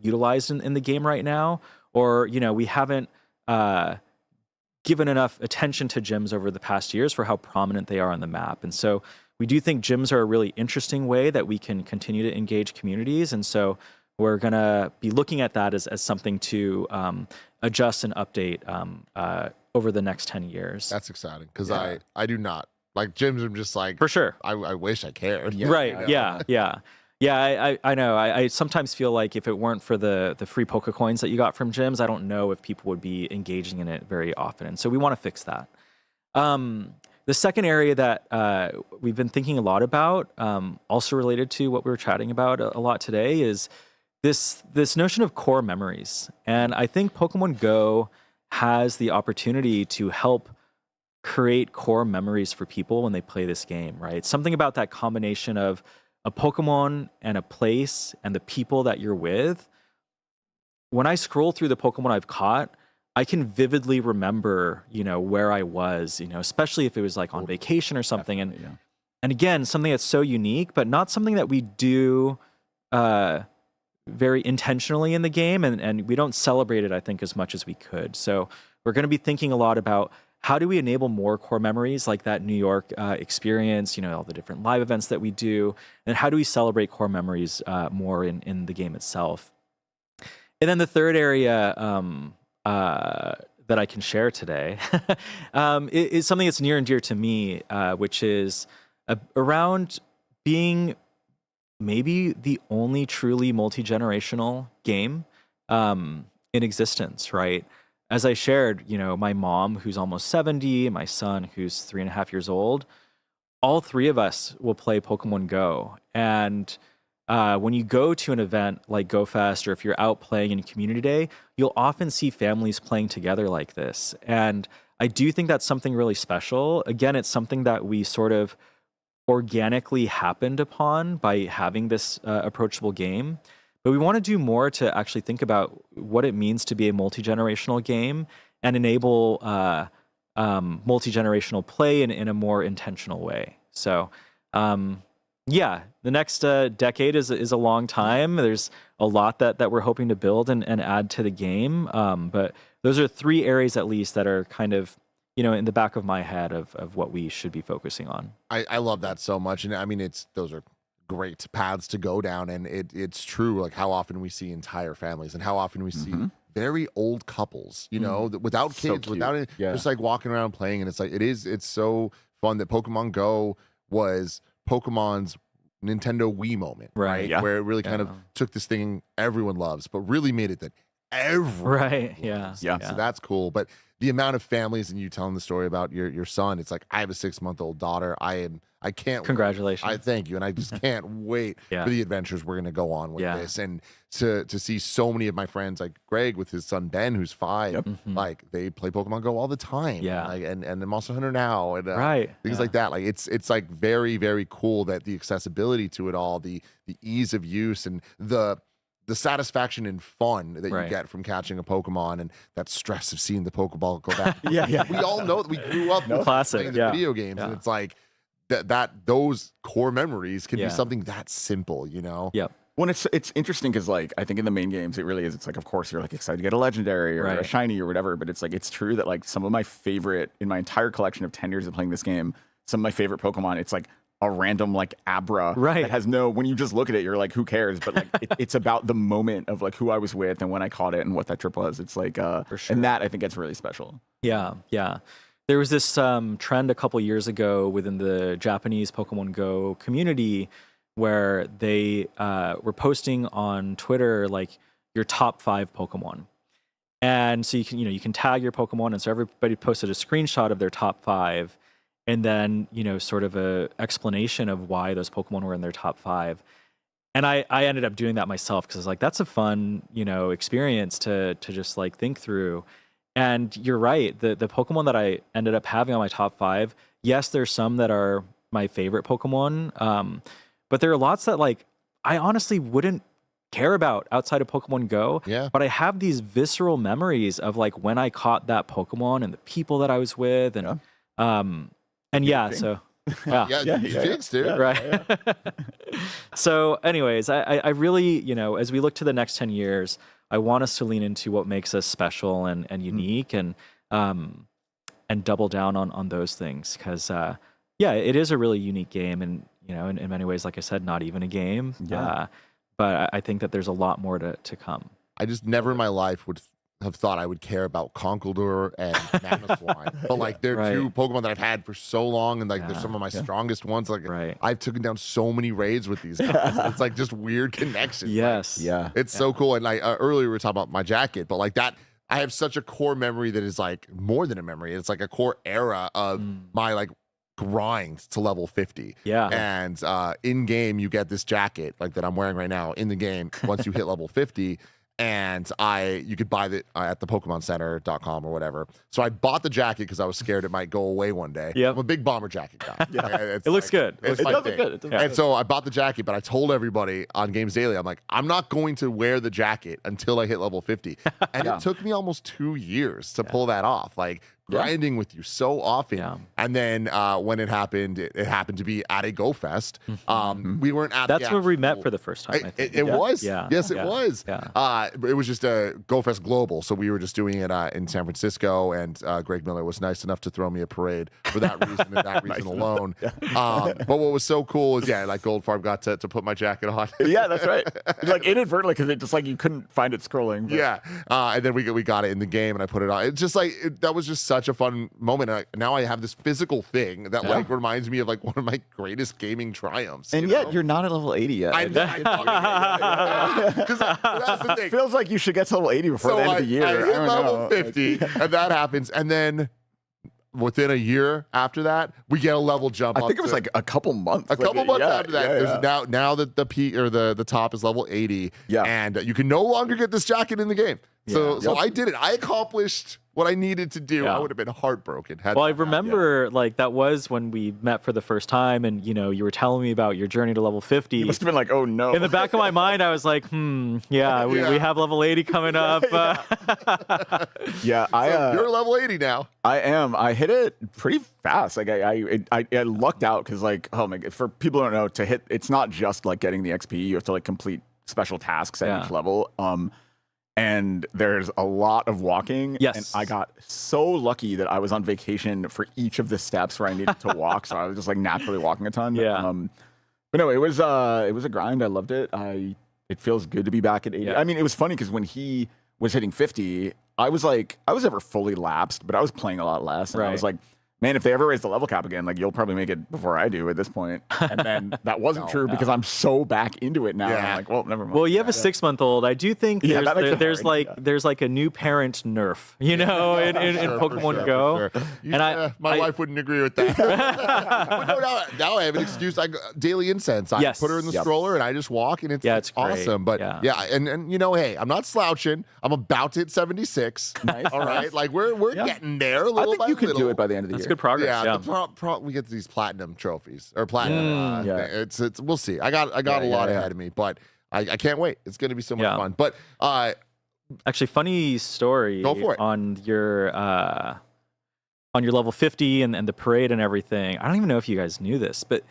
utilized in the game right now, or, we haven't given enough attention to gyms over the past years for how prominent they are on the map. And so we do think gyms are a really interesting way that we can continue to engage communities. And so we're going to be looking at that as something to adjust and update over the next 10 years. That's exciting, because I do not. Like, gyms are just like, for sure. I wish I cared. Right. Yeah. I know. I sometimes feel like if it weren't for the free Poke Coins that you got from gyms, I don't know if people would be engaging in it very often. And so we want to fix that. The second area that we've been thinking a lot about, also related to what we were chatting about a lot today, is this notion of core memories. And I think Pokemon Go has the opportunity to help create core memories for people when they play this game, right? Something about that combination of a Pokemon and a place and the people that you're with. When I scroll through the Pokemon I've caught, I can vividly remember, where I was, especially if it was like on vacation or something. And again, something that's so unique, but not something that we do very intentionally in the game. And we don't celebrate it, I think, as much as we could. So we're going to be thinking a lot about how do we enable more core memories like that New York experience, all the different live events that we do, and how do we celebrate core memories more in the game itself? And then the third area that I can share today is something that's near and dear to me, which is around being maybe the only truly multi-generational game in existence, right? As I shared, my mom, who's almost 70, my son, who's 3.5 years old, all three of us will play Pokemon Go. And when you go to an event like GoFest, or if you're out playing in Community Day, you'll often see families playing together like this. And I do think that's something really special. Again, it's something that we sort of organically happened upon by having this approachable game. But we want to do more to actually think about what it means to be a multi-generational game and enable multi-generational play in a more intentional way. So, the next decade is a long time. There's a lot that we're hoping to build and add to the game. But those are three areas, at least, that are kind of, in the back of my head of what we should be focusing on. I love that so much. And I mean, those are great paths to go down, and it's true, like how often we see entire families and how often we see very old couples, without kids, without it, just like walking around playing. And it's like it's so fun that Pokemon Go was Pokemon's Nintendo Wii moment, right? Yeah. Where it really kind of took this thing everyone loves, but really made it that everyone loves. Yeah. So that's cool. But the amount of families, and you telling the story about your son, it's like, I have a 6-month-old daughter. I can't. Congratulations. I thank you, and I just can't wait for the adventures we're gonna go on with this, and to see so many of my friends, like Greg with his son Ben, who's 5, like they play Pokemon Go all the time, like, and Monster Hunter now, and things like that. Like it's like very, very cool that the accessibility to it all, the ease of use, and the satisfaction and fun that you get from catching a Pokemon, and that stress of seeing the Pokeball go back. We all know that we grew up playing the video games, and it's like that those core memories can be something that simple, Well, it's interesting because, like, I think in the main games it really is. It's like, of course, you're like excited to get a legendary or a shiny or whatever, but it's like, it's true that like some of my favorite in my entire collection of 10 years of playing this game, some of my favorite Pokemon, it's like a random like Abra that has when you just look at it, you're like, who cares? But like it's about the moment of like who I was with and when I caught it and what that trip was. It's like for sure. And that I think it's really special. Yeah. There was this trend a couple years ago within the Japanese Pokemon Go community where they were posting on Twitter like your top 5 Pokemon. And so you can tag your Pokemon, and so everybody posted a screenshot of their top 5. And then, sort of a explanation of why those Pokemon were in their top 5. And I ended up doing that myself because I was like, that's a fun, experience to just like think through. And you're right. The Pokemon that I ended up having on my top 5, yes, there's some that are my favorite Pokemon. But there are lots that like I honestly wouldn't care about outside of Pokemon Go. Yeah. But I have these visceral memories of like when I caught that Pokemon and the people that I was with, and so Jinx, dude. right. So, anyways, I really, as we look to the next 10 years, I want us to lean into what makes us special and unique, and double down on those things, because it is a really unique game, and in many ways, like I said, not even a game. But I think that there's a lot more to come. I just never in my life would have thought I would care about Conkeldurr and Mamoswine. But like they're two Pokemon that I've had for so long, and like they're some of my strongest ones. Like I've taken down so many raids with these guys. It's like just weird connections. Yes. Like, it's so cool. And like earlier we were talking about my jacket, but like that, I have such a core memory that is like more than a memory. It's like a core era of my like grind to level 50. And in game you get this jacket like that I'm wearing right now in the game once you hit level 50, and you could buy it at the PokemonCenter.com or whatever. So I bought the jacket because I was scared it might go away one day. I'm a big bomber jacket guy. It looks good. It does look good. And so I bought the jacket, but I told everybody on Games Daily, I'm like, I'm not going to wear the jacket until I hit level 50. And it took me almost 2 years to pull that off. Like grinding with you so often. And then when it happened to be at a Go Fest. We weren't at That's where we met for the first time, I think. It was? Yeah. Yes, it was. It was just a Go Fest Global, so we were just doing it in San Francisco, and Greg Miller was nice enough to throw me a parade for that reason and that reason alone. But what was so cool is, like Goldfarb got to put my jacket on. Yeah, that's right. Like inadvertently, because it just like you couldn't find it scrolling. But. And then we got it in the game, and I put it on. It's just like that was just such a fun moment. Now I have this physical thing that like reminds me of like one of my greatest gaming triumphs. And yet you're not at level 80 yet. I know. Because that's the thing. Feels like you should get to level 80 before the end of the year. I hit level 50, and that happens, and then within a year after that, we get a level jump. I think it was like a couple months. A couple months after that, there's now that the peak or the top is level 80, and you can no longer get this jacket in the game. So I did it. I accomplished what I needed to do. I would have been heartbroken. Well, I remember like that was when we met for the first time, and you were telling me about your journey to level 50. You must have been like, oh no. In the back of my mind, I was like, we have level 80 coming up. You're level 80 now. I am. I hit it pretty fast. Like I lucked out because like, oh my God, for people who don't know, to hit, it's not just like getting the XP. You have to like complete special tasks at each level. And there's a lot of walking. Yes. And I got so lucky that I was on vacation for each of the steps where I needed to walk. So I was just like naturally walking a ton. But no, it was a grind. I loved it. It feels good to be back at 80. I mean, it was funny because when he was hitting 50, I was never fully lapsed, but I was playing a lot less. And I was like, man, if they ever raise the level cap again, like you'll probably make it before I do at this point. And then that wasn't true because I'm so back into it now. And I'm like, well, never mind. Well, you have a 6-month-old. I do think there's like a new parent nerf, in Pokemon Go. Sure. And my wife wouldn't agree with that. But now I have an excuse. I daily incense. I put her in the stroller and I just walk, and it's awesome. But and hey, I'm not slouching. I'm about to hit 76. Nice. All right, like we're getting there. I think you can do it by the end of the year. Good progress. We get these platinum trophies or platinum. It's we'll see. I got a lot ahead of me, but I can't wait. It's going to be so much fun. But actually, funny story. Go for it. On your level 50 and the parade and everything. I don't even know if you guys knew this, but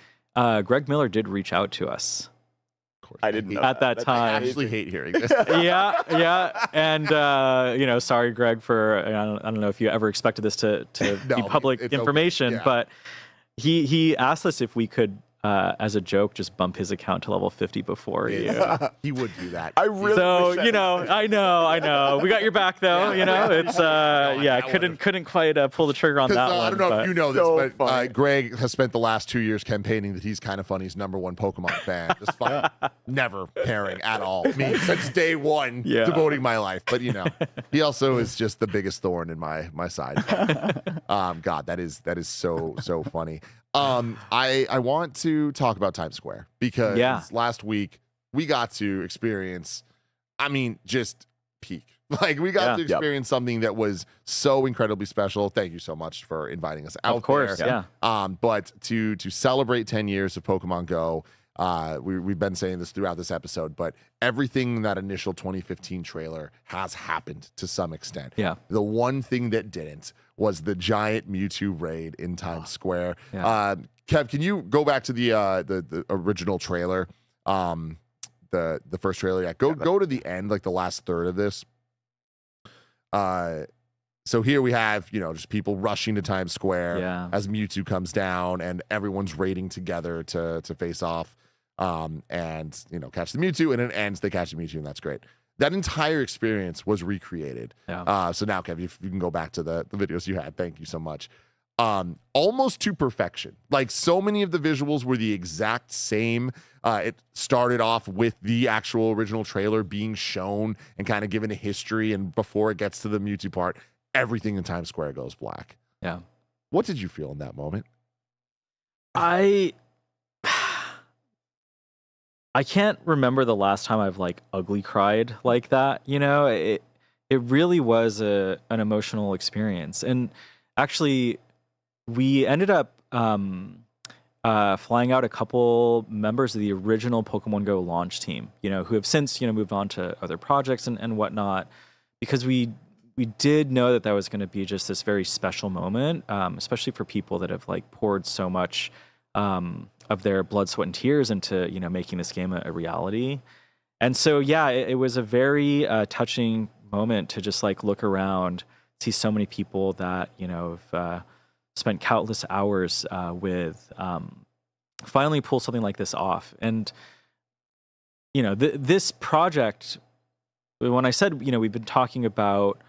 Greg Miller did reach out to us. I didn't know at that time. I actually hate hearing this. And sorry, Greg, for I don't know if you ever expected this to be public information, but he asked us if we could, as a joke, just bump his account to level 50 before you. He would do that. I really. So I know. We got your back though. It's couldn't quite pull the trigger on that one. I don't know if you know this, but Greg has spent the last 2 years campaigning that he's Kinda Funny's #1 Pokemon fan, despite never caring at all. Me since day one, devoting my life. But he also is just the biggest thorn in my side. God, that is so funny. I want to talk about Times Square because last week we got to experience, I mean, just peak. Like, we got to experience something that was so incredibly special. Thank you so much for inviting us out. Of course, there. But to celebrate 10 years of Pokemon Go, we've been saying this throughout this episode, but everything in that initial 2015 trailer has happened to some extent. Yeah. The one thing that didn't was the giant Mewtwo raid in Times Square. Yeah. Kev, can you go back to the original trailer? The first trailer. Yeah. Go to the end, like the last third of this. So here we have, just people rushing to Times Square as Mewtwo comes down and everyone's raiding together to face off, and catch the Mewtwo, and it ends, they catch the Mewtwo, and that's great. That entire experience was recreated. Yeah. So now, Kev, if you can go back to the videos you had, thank you so much. Almost to perfection. Like, so many of the visuals were the exact same. It started off with the actual original trailer being shown and kind of given a history, and before it gets to the Mewtwo part, everything in Times Square goes black. Yeah. What did you feel in that moment? I can't remember the last time I've like ugly cried like that. It really was an emotional experience. And actually, we ended up flying out a couple members of the original Pokemon Go launch team, who have since, moved on to other projects and whatnot, because we did know that was going to be just this very special moment, especially for people that have like poured so much of their blood, sweat, and tears into, making this game a reality. And so, it was a very touching moment to just like look around, see so many people that, have spent countless hours with, finally pull something like this off. And, this project, when I said, we've been talking about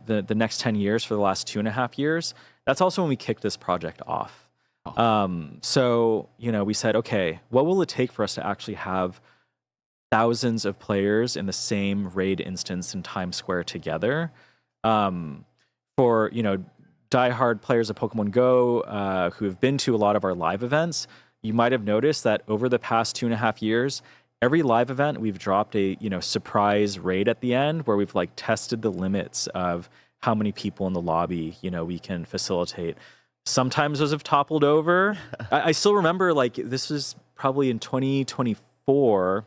the next 10 years for the last 2.5 years, that's also when we kicked this project off. So, we said, okay, what will it take for us to actually have thousands of players in the same raid instance in Times Square together? For, diehard players of Pokemon Go who have been to a lot of our live events, you might have noticed that over the past 2.5 years, every live event we've dropped a surprise raid at the end where we've like tested the limits of how many people in the lobby we can facilitate. Sometimes those have toppled over. I still remember, like, this was probably in 2024.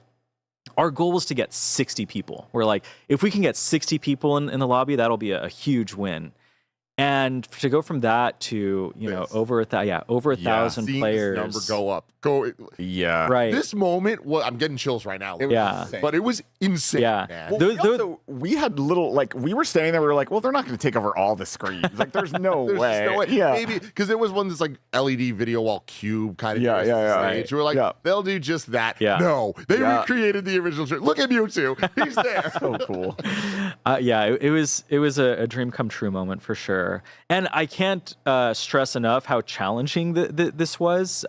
Our goal was to get 60 people. We're like, if we can get 60 people in the lobby, that'll be a huge win. And to go from that to over 1,000 players, number go up, right. This moment, I'm getting chills right now. It was insane. But it was insane. Man. Well, we had little, like, we were standing there. We were like, well, they're not going to take over all the screens. Like, there's no way. No way. Yeah, maybe because there was one that's like LED video wall cube kind of stage. We were like, they'll do just that. Yeah. No, they recreated the original. Look at Mewtwo. He's there. So cool. It was a dream come true moment for sure. And I can't stress enough how challenging this was.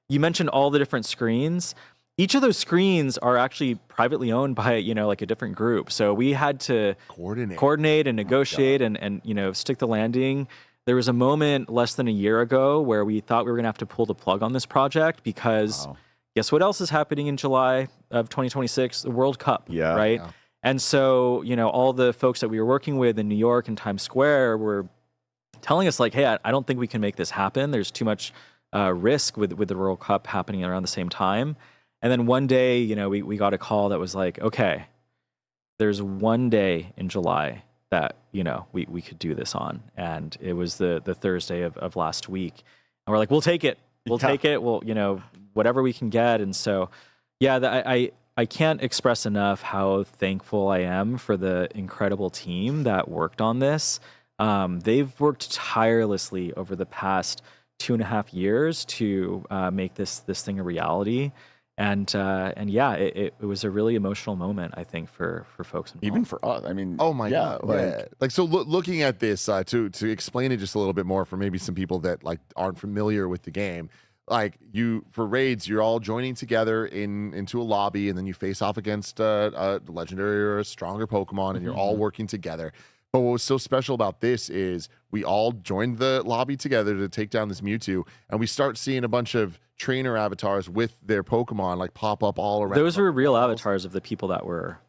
You mentioned all the different screens. Each of those screens are actually privately owned by, like a different group. So we had to coordinate and negotiate and stick the landing. There was a moment less than a year ago where we thought we were going to have to pull the plug on this project because guess what else is happening in July of 2026? The World Cup, right? Yeah. And so, all the folks that we were working with in New York and Times Square were telling us, like, hey, I don't think we can make this happen. There's too much risk with the World Cup happening around the same time. And then one day, we got a call that was like, okay, there's one day in July that, we could do this on. And it was the Thursday of last week. And we're like, we'll take it. We'll take it. We'll, whatever we can get. And so, I can't express enough how thankful I am for the incredible team that worked on this. They've worked tirelessly over the past 2.5 years to make this thing a reality. And it was a really emotional moment, I think, for folks involved. Even for us. I mean, oh my God. Like, so looking at this, to explain it just a little bit more for maybe some people that like aren't familiar with the game. Like, for raids, you're all joining together into a lobby, and then you face off against a legendary or a stronger Pokemon, and you're all working together. But what was so special about this is we all joined the lobby together to take down this Mewtwo, and we start seeing a bunch of trainer avatars with their Pokemon like pop up all around. Those were real avatars of the people that were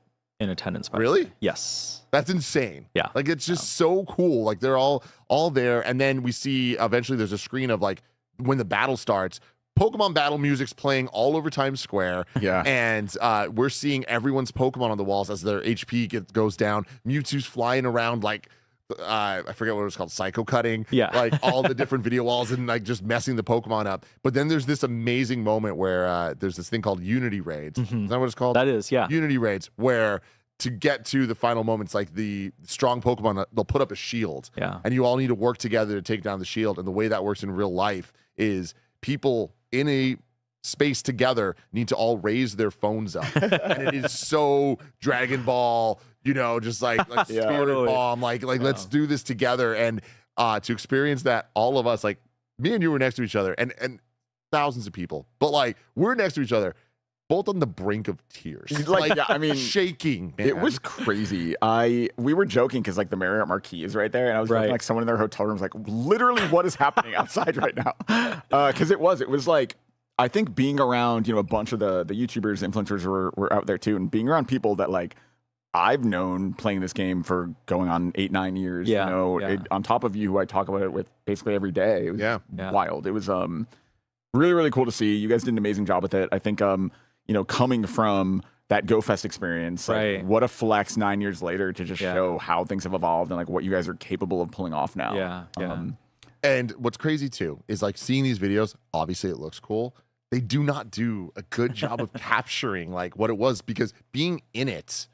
in attendance. Really? Yes. That's insane. Yeah. Like it's just so cool. Like they're all there, and then we see eventually there's a screen of like when the battle starts. Pokemon battle music's playing all over Times Square. Yeah. And we're seeing everyone's Pokemon on the walls as their HP goes down. Mewtwo's flying around like, I forget what it was called, psycho cutting. Yeah. Like all the different video walls and like just messing the Pokemon up. But then there's this amazing moment where there's this thing called Unity Raids. Is that what it's called? That is, yeah. Unity Raids, where to get to the final moments, like the strong Pokemon, they'll put up a shield. Yeah. And you all need to work together to take down the shield. And the way that works in real life is people in a space together need to all raise their phones up. And it is so Dragon Ball, just like Spirit Bomb, like let's do this together. And to experience that, all of us, like me and you were next to each other and thousands of people, but like we're next to each other, both on the brink of tears. Yeah, I mean, shaking, man. It was crazy. We were joking because like the Marriott Marquis is right there, and I was like someone in their hotel room was like, literally, what is happening outside right now? Because it was like, I think being around a bunch of the YouTubers, influencers were out there too, and being around people that like I've known playing this game for going on 8-9 years. Yeah, on top of you, who I talk about it with basically every day. It was wild. It was really, really cool to see. You guys did an amazing job with it. I think coming from that GoFest experience, like, what a flex 9 years later to just show how things have evolved and like what you guys are capable of pulling off now. Yeah. And what's crazy too is like seeing these videos, obviously it looks cool. They do not do a good job of capturing like what it was, because being in it,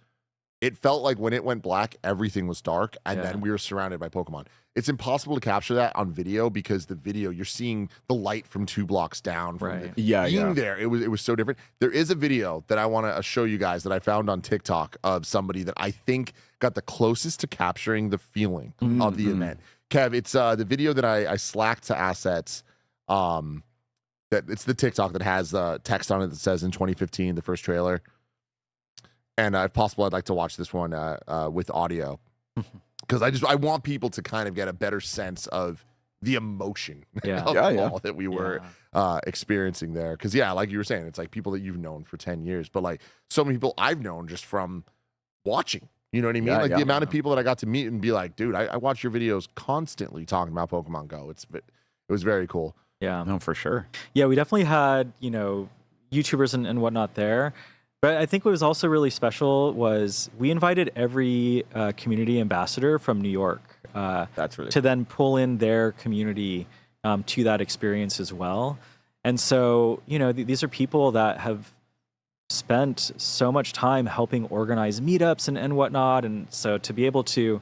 it felt like when it went black, everything was dark, and then we were surrounded by Pokemon. It's impossible to capture that on video because the video, you're seeing the light from 2 blocks down. From being there, it was so different. There is a video that I want to show you guys that I found on TikTok of somebody that I think got the closest to capturing the feeling of the event. Kev, it's the video that I slacked to assets. That it's the TikTok that has text on it that says in 2015, the first trailer. And if possible, I'd like to watch this one with audio, because I want people to kind of get a better sense of the emotion of all that we were experiencing there. Because like you were saying, it's like people that you've known for 10 years, but like so many people I've known just from watching. You know what I mean? The amount of people that I got to meet and be like, dude, I watch your videos constantly talking about Pokemon Go. It was very cool. Yeah, no, for sure. Yeah, we definitely had YouTubers and whatnot there. But I think what was also really special was we invited every community ambassador from New York to then pull in their community to that experience as well. And so, these are people that have spent so much time helping organize meetups and whatnot. And so to be able to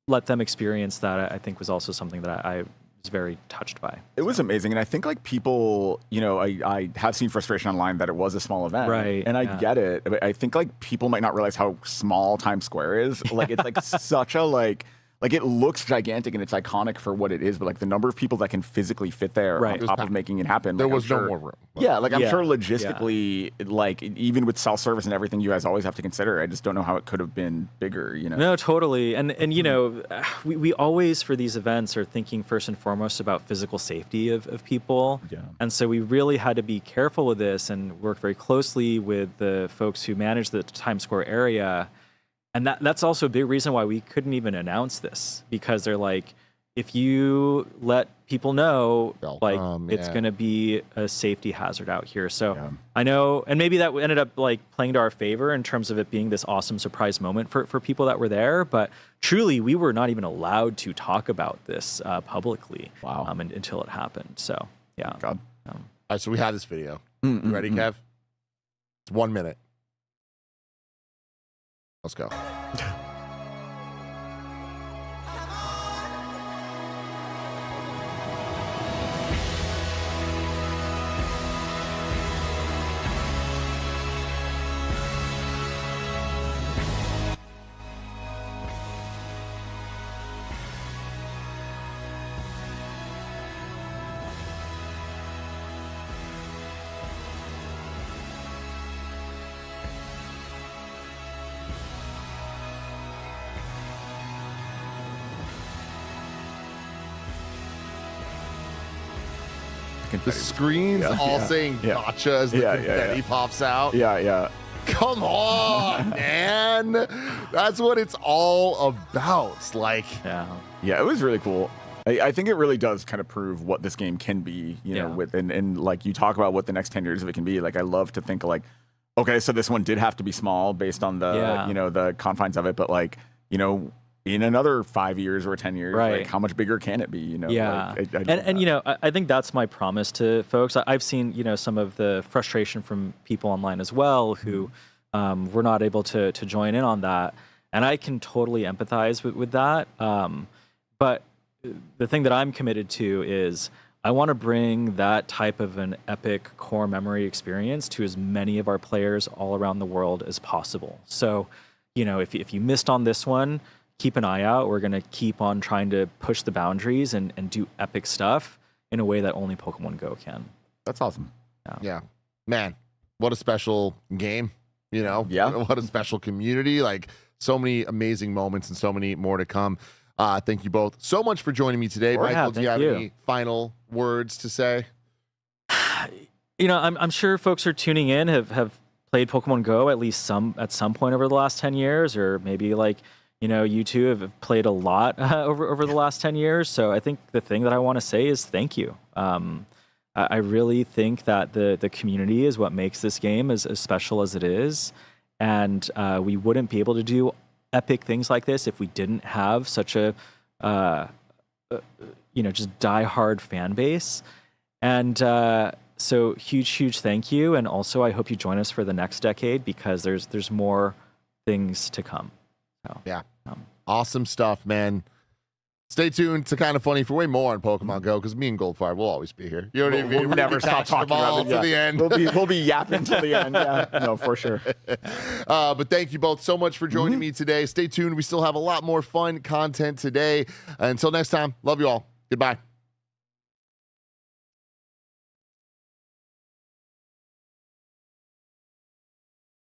let them experience that, I think was also something that I was very touched by. It was amazing. And I think like people, I have seen frustration online that it was a small event. Right. And I get it. But I think like people might not realize how small Times Square is. Like it's like such a like it looks gigantic and it's iconic for what it is, but like the number of people that can physically fit there on top of making it happen. There like, was no more room. Yeah, like I'm sure logistically, like even with self-service and everything, you guys always have to consider. I just don't know how it could have been bigger. No, totally. And we always for these events are thinking first and foremost about physical safety of people. Yeah. And so we really had to be careful with this and work very closely with the folks who manage the Times Square area. And that's also a big reason why we couldn't even announce this, because they're like, if you let people know, it's going to be a safety hazard out here. So I know, and maybe that ended up like playing to our favor in terms of it being this awesome surprise moment for people that were there. But truly, we were not even allowed to talk about this publicly until it happened. So, yeah. God. All right, so we have this video. You ready, Kev? It's 1 minute. Let's go. The screens all saying gotcha as the confetti pops out. Yeah. Come on, man. That's what it's all about. Like, yeah, it was really cool. I think it really does kind of prove what this game can be, you know, with and like you talk about what the next 10 years of it can be. Like, I love to think like, okay, so this one did have to be small based on the, you know, the confines of it, but like, you know, in another 5 years or 10 years, like how much bigger can it be? You know, and you know, I think that's my promise to folks. I've seen, you know, some of the frustration from people online as well who were not able to join in on that, and I can totally empathize with that. But the thing that I'm committed to is I want to bring that type of an epic core memory experience to as many of our players all around the world as possible. So, you know, if you missed on this one, keep an eye out. We're going to keep on trying to push the boundaries and do epic stuff in a way that only Pokemon Go can. That's awesome. Yeah. Man, what a special game, you know? Yeah. What a special community. Like, so many amazing moments and so many more to come. Thank you both so much for joining me today. Michael, do you have any final words to say? You know, I'm sure folks are tuning in have played Pokemon Go at some point over the last 10 years, or maybe like, you know, you two have played a lot over the last 10 years. So I think the thing that I want to say is thank you. I really think that the community is what makes this game as special as it is. And we wouldn't be able to do epic things like this if we didn't have such a, you know, just diehard fan base. And so huge thank you. And also I hope you join us for the next decade, because there's more things to come. So, awesome stuff, man. Stay tuned to Kind of Funny for way more on Pokemon Go, because me and Goldfire will always be here. You know what I mean? We'll never stop talking about it to the end. We'll be yapping till the end. Yeah, no, for sure. But thank you both so much for joining me today. Stay tuned. We still have a lot more fun content today. Until next time, love you all. Goodbye.